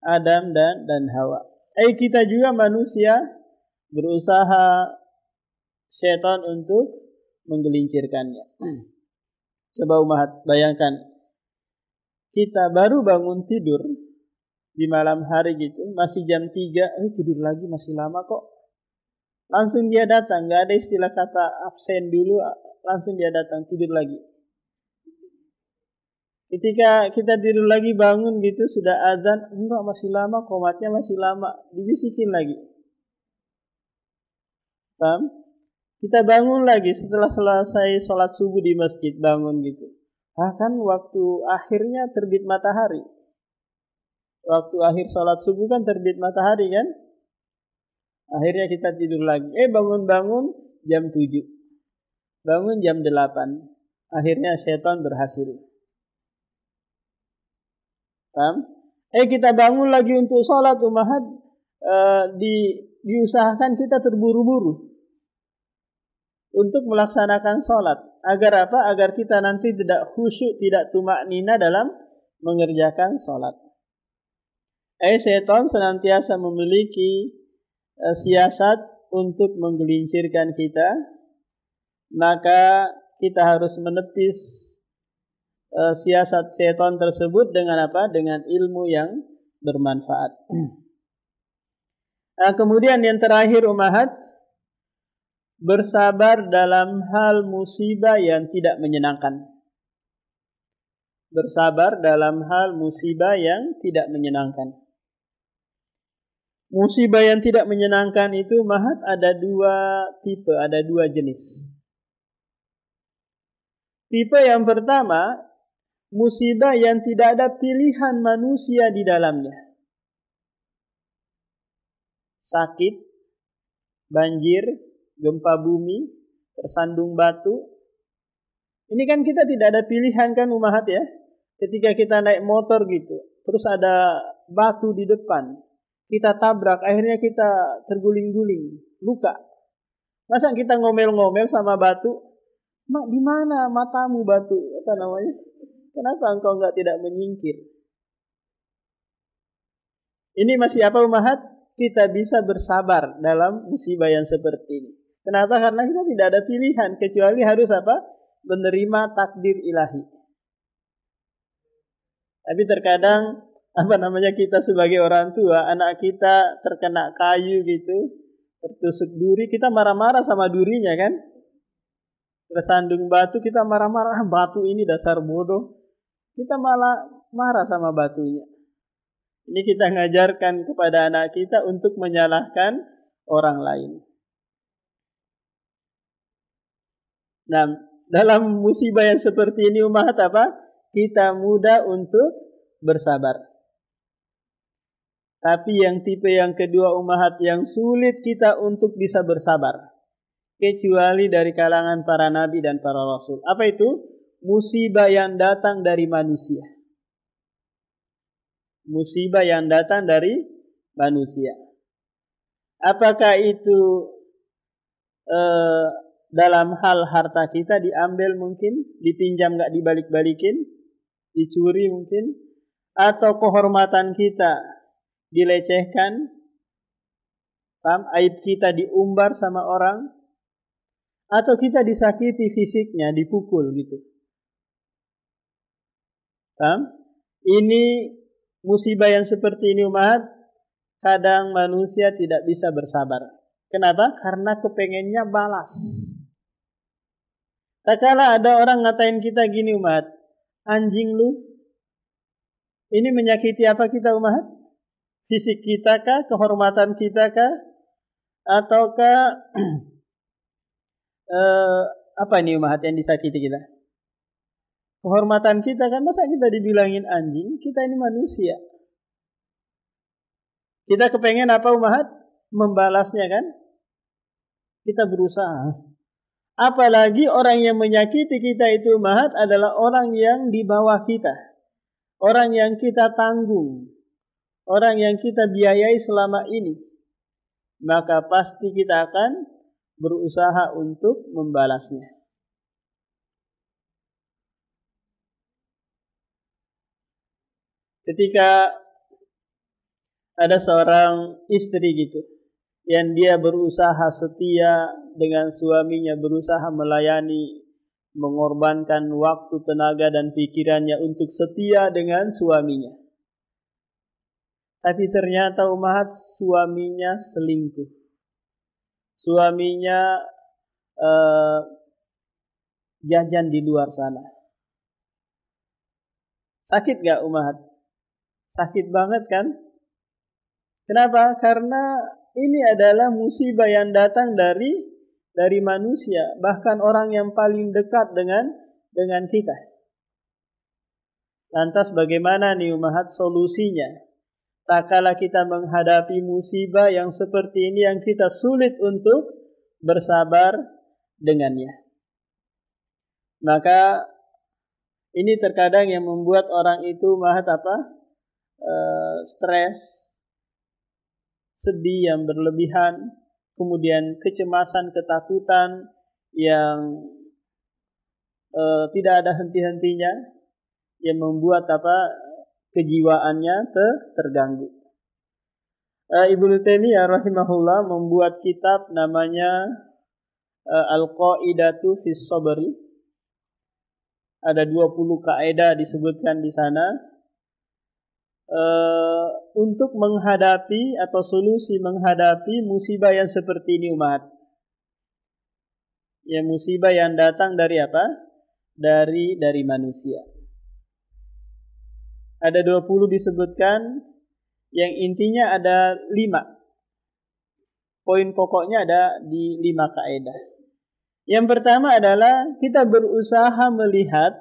Adam dan Hawa. Kita juga manusia berusaha syaitan untuk menggelincirkannya. Coba umat bayangkan, kita baru bangun tidur di malam hari gitu, masih jam 3, tidur lagi masih lama kok. Langsung dia datang, gak ada istilah kata absen dulu, langsung dia datang tidur lagi. Ketika kita tidur lagi bangun gitu, sudah azan, enggak masih lama, qomatnya masih lama, dibisikin lagi. Paham? Kita bangun lagi setelah selesai sholat subuh di masjid, bangun gitu. Kan waktu akhirnya terbit matahari. Waktu akhir sholat subuh kan terbit matahari kan. Akhirnya kita tidur lagi. Bangun-bangun jam 7. Bangun jam 8. Akhirnya setan berhasil. Paham? Kita bangun lagi untuk sholat umahat. Diusahakan kita terburu-buru untuk melaksanakan sholat. Agar apa? Agar kita nanti tidak khusyuk, tidak tumaknina dalam mengerjakan sholat. Setan senantiasa memiliki siasat untuk menggelincirkan kita. Maka kita harus menepis siasat setan tersebut dengan apa? Dengan ilmu yang bermanfaat. Kemudian yang terakhir umahat, bersabar dalam hal musibah yang tidak menyenangkan. Bersabar dalam hal musibah yang tidak menyenangkan. Musibah yang tidak menyenangkan itu umahat ada 2 tipe, ada 2 jenis. Tipe yang pertama, musibah yang tidak ada pilihan manusia di dalamnya. Sakit, banjir, gempa bumi, tersandung batu. Ini kan kita tidak ada pilihan kan umahat ya. Ketika kita naik motor gitu, terus ada batu di depan, kita tabrak, akhirnya kita terguling-guling, luka. Masa kita ngomel-ngomel sama batu? Mak, di mana matamu batu? Apa namanya? Kenapa engkau tidak menyingkir? Ini masih apa umahat? Kita bisa bersabar dalam musibah yang seperti ini. Kenapa? Karena kita tidak ada pilihan kecuali harus apa? Menerima takdir ilahi. Tapi terkadang kita sebagai orang tua, anak kita terkena kayu gitu, tertusuk duri, kita marah-marah sama durinya kan? Tersandung batu, kita marah-marah, batu ini dasar bodoh. Kita malah marah sama batunya. Ini kita ngajarkan kepada anak kita untuk menyalahkan orang lain. Nah, dalam musibah yang seperti ini umahat apa? Kita mudah untuk bersabar. Tapi yang tipe yang kedua umahat yang sulit kita untuk bisa bersabar. Kecuali dari kalangan para nabi dan para rasul. Apa itu? Musibah yang datang dari manusia. Musibah yang datang dari manusia. Apakah itu dalam hal harta kita diambil mungkin, dipinjam gak dibalik-balikin, dicuri mungkin, atau kehormatan kita dilecehkan, aib kita diumbar sama orang, atau kita disakiti fisiknya, dipukul gitu. Ini musibah yang seperti ini umat, kadang manusia tidak bisa bersabar. Kenapa? Karena kepengennya balas. Tak kala ada orang ngatain kita gini umat, anjing lu. Ini menyakiti apa kita umat? Fisik kita kah? Kehormatan kita kah? Ataukah apa ini umat yang disakiti kita? Kehormatan kita kan, masa kita dibilangin anjing? Kita ini manusia. Kita kepengen apa umahat? Membalasnya kan? Kita berusaha. Apalagi orang yang menyakiti kita itu umahat adalah orang yang di bawah kita. Orang yang kita tanggung. Orang yang kita biayai selama ini. Maka pasti kita akan berusaha untuk membalasnya. Ketika ada seorang istri gitu, yang dia berusaha setia dengan suaminya, berusaha melayani, mengorbankan waktu, tenaga, dan pikirannya untuk setia dengan suaminya. Tapi ternyata umat suaminya selingkuh. Suaminya jajan di luar sana. Sakit gak umat? Sakit banget kan? Kenapa? Karena ini adalah musibah yang datang dari manusia, bahkan orang yang paling dekat dengan kita. Lantas bagaimana nih umat solusinya? tak kala kita menghadapi musibah yang seperti ini yang kita sulit untuk bersabar dengannya. Maka ini terkadang yang membuat orang itu stres, sedih yang berlebihan, kemudian kecemasan, ketakutan yang tidak ada henti-hentinya, yang membuat kejiwaannya terganggu. Ibnu Taimiyah rahimahullah membuat kitab namanya Al-Qaidatu fis Sabri. Ada 20 kaidah disebutkan di sana untuk menghadapi atau solusi menghadapi musibah yang seperti ini umat. Ya, musibah yang datang dari apa? Dari manusia. Ada 20 disebutkan, yang intinya ada 5. Poin pokoknya ada di 5 kaidah. Yang pertama adalah kita berusaha melihat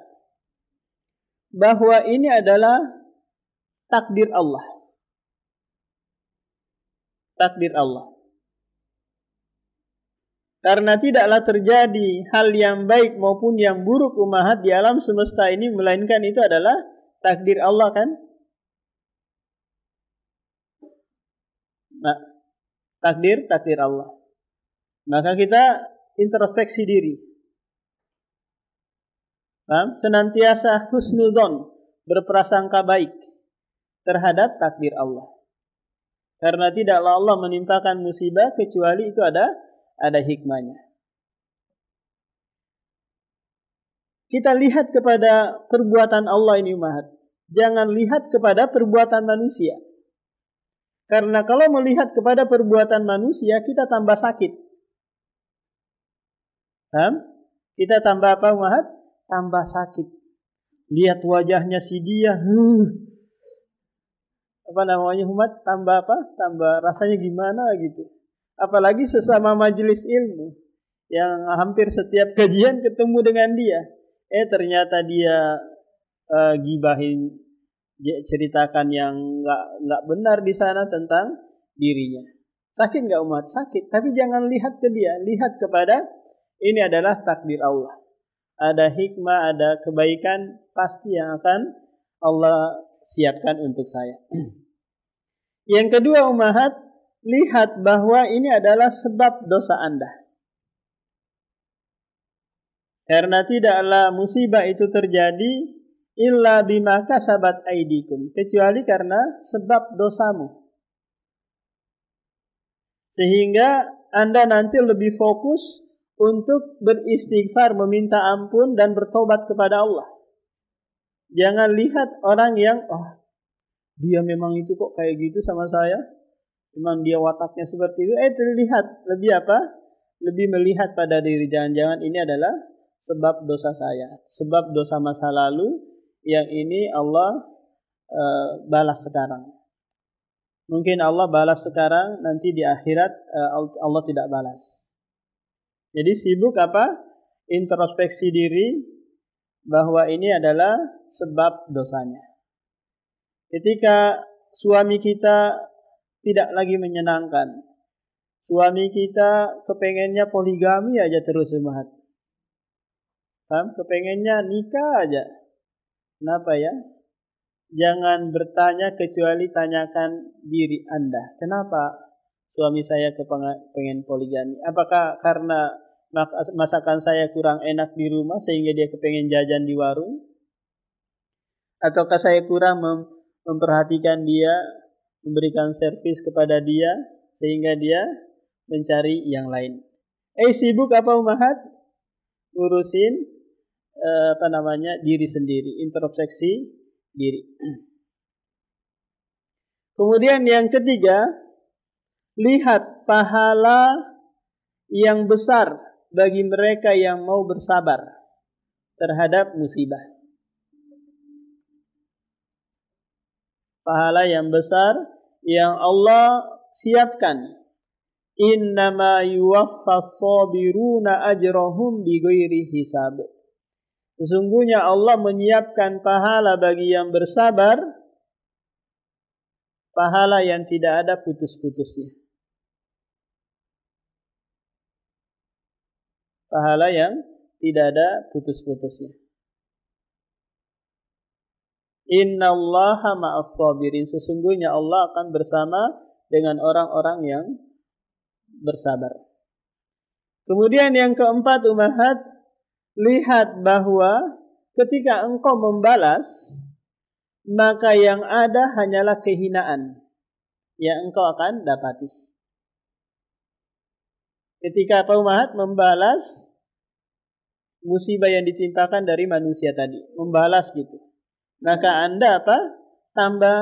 bahwa ini adalah takdir Allah. Takdir Allah. Karena tidaklah terjadi hal yang baik maupun yang buruk umahat di alam semesta ini, melainkan itu adalah takdir Allah kan? Nah, takdir Allah. Maka kita introspeksi diri. Senantiasa husnudzon, berprasangka baik terhadap takdir Allah. Karena tidaklah Allah menimpakan musibah kecuali itu ada hikmahnya. Kita lihat kepada perbuatan Allah ini umat. Jangan lihat kepada perbuatan manusia. Karena kalau melihat kepada perbuatan manusia, kita tambah sakit. Kita tambah apa umat? Tambah sakit. Lihat wajahnya si dia. Umat? Tambah apa? Tambah rasanya gimana gitu. Apalagi sesama majelis ilmu. Yang hampir setiap kajian ketemu dengan dia. Ternyata dia gibahin, ceritakan yang nggak benar di sana tentang dirinya. Sakit nggak umat? Sakit. Tapi jangan lihat ke dia, lihat kepada ini adalah takdir Allah. Ada hikmah, ada kebaikan pasti yang akan Allah siapkan untuk saya. Yang kedua umat, lihat bahwa ini adalah sebab dosa Anda. Karena tidaklah musibah itu terjadi illa bima kasabat aidikum, kecuali karena sebab dosamu. Sehingga Anda nanti lebih fokus untuk beristighfar, meminta ampun dan bertobat kepada Allah. Jangan lihat orang yang dia memang itu kok kayak gitu sama saya, memang dia wataknya seperti itu. Terlihat lebih lebih melihat pada diri. Jangan-jangan ini adalah sebab dosa saya, sebab dosa masa lalu yang ini Allah balas sekarang. Mungkin Allah balas sekarang, nanti di akhirat Allah tidak balas. Jadi sibuk introspeksi diri bahwa ini adalah sebab dosanya. Ketika suami kita tidak lagi menyenangkan, suami kita kepengennya poligami aja terus umat. Kepengennya nikah aja. Kenapa ya? Jangan bertanya kecuali tanyakan diri Anda. Kenapa suami saya kepengen poligami? Apakah karena masakan saya kurang enak di rumah sehingga dia kepengen jajan di warung? Ataukah saya kurang memperhatikan dia, memberikan servis kepada dia sehingga dia mencari yang lain? Sibuk apa umahat? Urusin diri sendiri, introspeksi diri. Kemudian yang ketiga, lihat pahala yang besar bagi mereka yang mau bersabar terhadap musibah. Pahala yang besar yang Allah siapkan. Innama yuwaffas sabiruna ajrahum bighairi hisab. Sesungguhnya Allah menyiapkan pahala bagi yang bersabar pahala yang tidak ada putus-putusnya. Pahala yang tidak ada putus-putusnya. Innallaha ma'as sabirin. Sesungguhnya Allah akan bersama dengan orang-orang yang bersabar. Kemudian yang keempat, ummahat, lihat bahwa ketika engkau membalas, maka yang ada hanyalah kehinaan yang engkau akan dapati. Ketika ummahat membalas musibah yang ditimpakan dari manusia tadi, membalas gitu, maka Anda tambah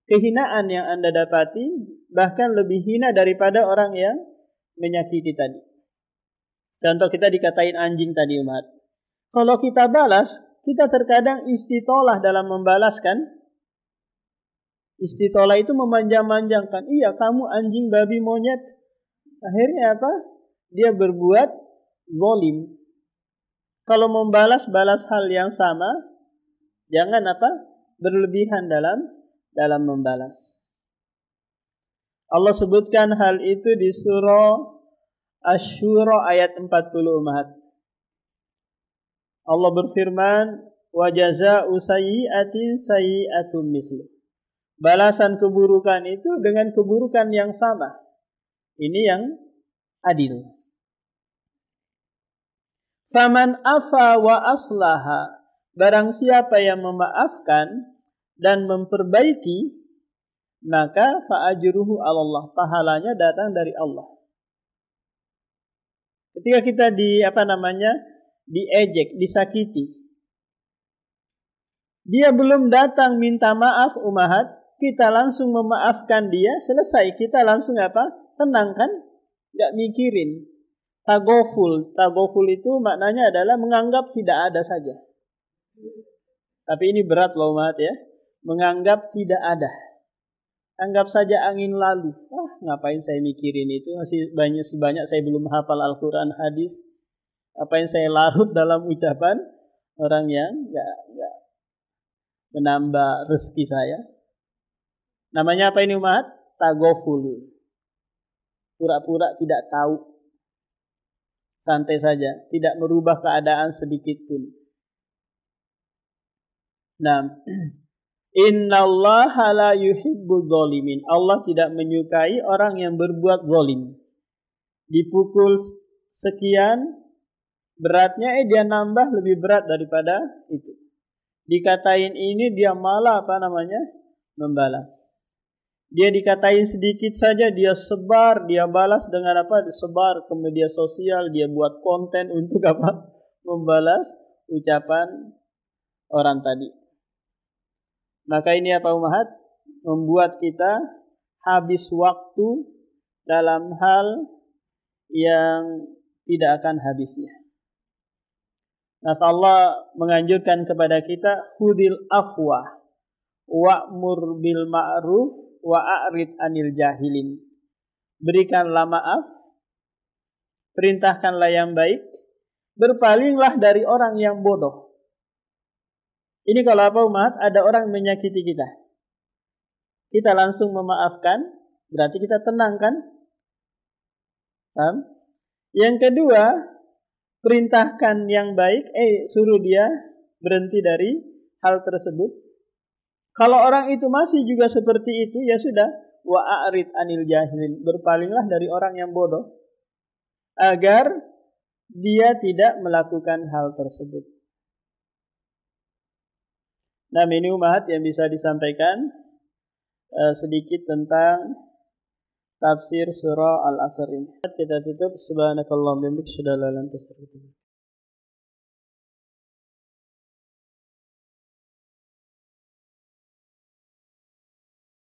kehinaan yang Anda dapati, bahkan lebih hina daripada orang yang menyakiti tadi. Contoh, kita dikatain anjing tadi, umat. Kalau kita balas, kita terkadang istitolah dalam membalaskan. Istitolah itu memanjang-manjangkan. Iya, kamu anjing, babi, monyet. Akhirnya dia berbuat zalim. Kalau balas hal yang sama, jangan berlebihan dalam membalas. Allah sebutkan hal itu di surah Asy-Syura ayat 40, umat. Allah berfirman, wa jazaa'u sayyi'atin sayyi'atun mislu. Balasan keburukan itu dengan keburukan yang sama. Ini yang adil. Faman afa wa aslaha, barang siapa yang memaafkan dan memperbaiki, maka fa'ajruhu 'ala Allah, pahalanya datang dari Allah. Ketika kita diejek, disakiti, dia belum datang minta maaf, umahat, kita langsung memaafkan dia, selesai, kita langsung tenang kan? Enggak mikirin. Tagoful itu maknanya adalah menganggap tidak ada saja. Tapi ini berat loh, umat ya. Menganggap tidak ada. Anggap saja angin lalu. Ngapain saya mikirin itu? Masih banyak saya belum hafal Al-Quran, hadis. Apa yang saya larut dalam ucapan orang yang enggak menambah rezeki saya. Namanya apa ini, umat? Tagoful. Pura-pura tidak tahu. Santai saja, tidak merubah keadaan sedikit pun. Nah, innallaha la yuhibbul zalimin. Allah tidak menyukai orang yang berbuat zalim. Dipukul sekian beratnya, dia nambah lebih berat daripada itu. Dikatain ini, dia malah membalas. Dia dikatain sedikit saja, dia sebar, dia balas dengan sebar ke media sosial, dia buat konten untuk membalas ucapan orang tadi. Maka ini umahat, membuat kita habis waktu dalam hal yang tidak akan habisnya. Maka Allah menganjurkan kepada kita, khudil afwa wa'mur bil ma'ruf wa'arid anil jahilin. Berikanlah maaf, perintahkanlah yang baik, berpalinglah dari orang yang bodoh. Ini kalau umat, ada orang menyakiti kita, kita langsung memaafkan, berarti kita tenang kan? Yang kedua, perintahkan yang baik, suruh dia berhenti dari hal tersebut. Kalau orang itu masih juga seperti itu, ya sudah, wa'arid anil jahilin, berpalinglah dari orang yang bodoh, agar dia tidak melakukan hal tersebut. Nah, ini umahat yang bisa disampaikan sedikit tentang tafsir surah Al-Asr ini. Kita tutup. Subhanakallahumma wa bihamdika, asyhadu an la ilaha illa anta, astaghfiruka wa atubu ilaik.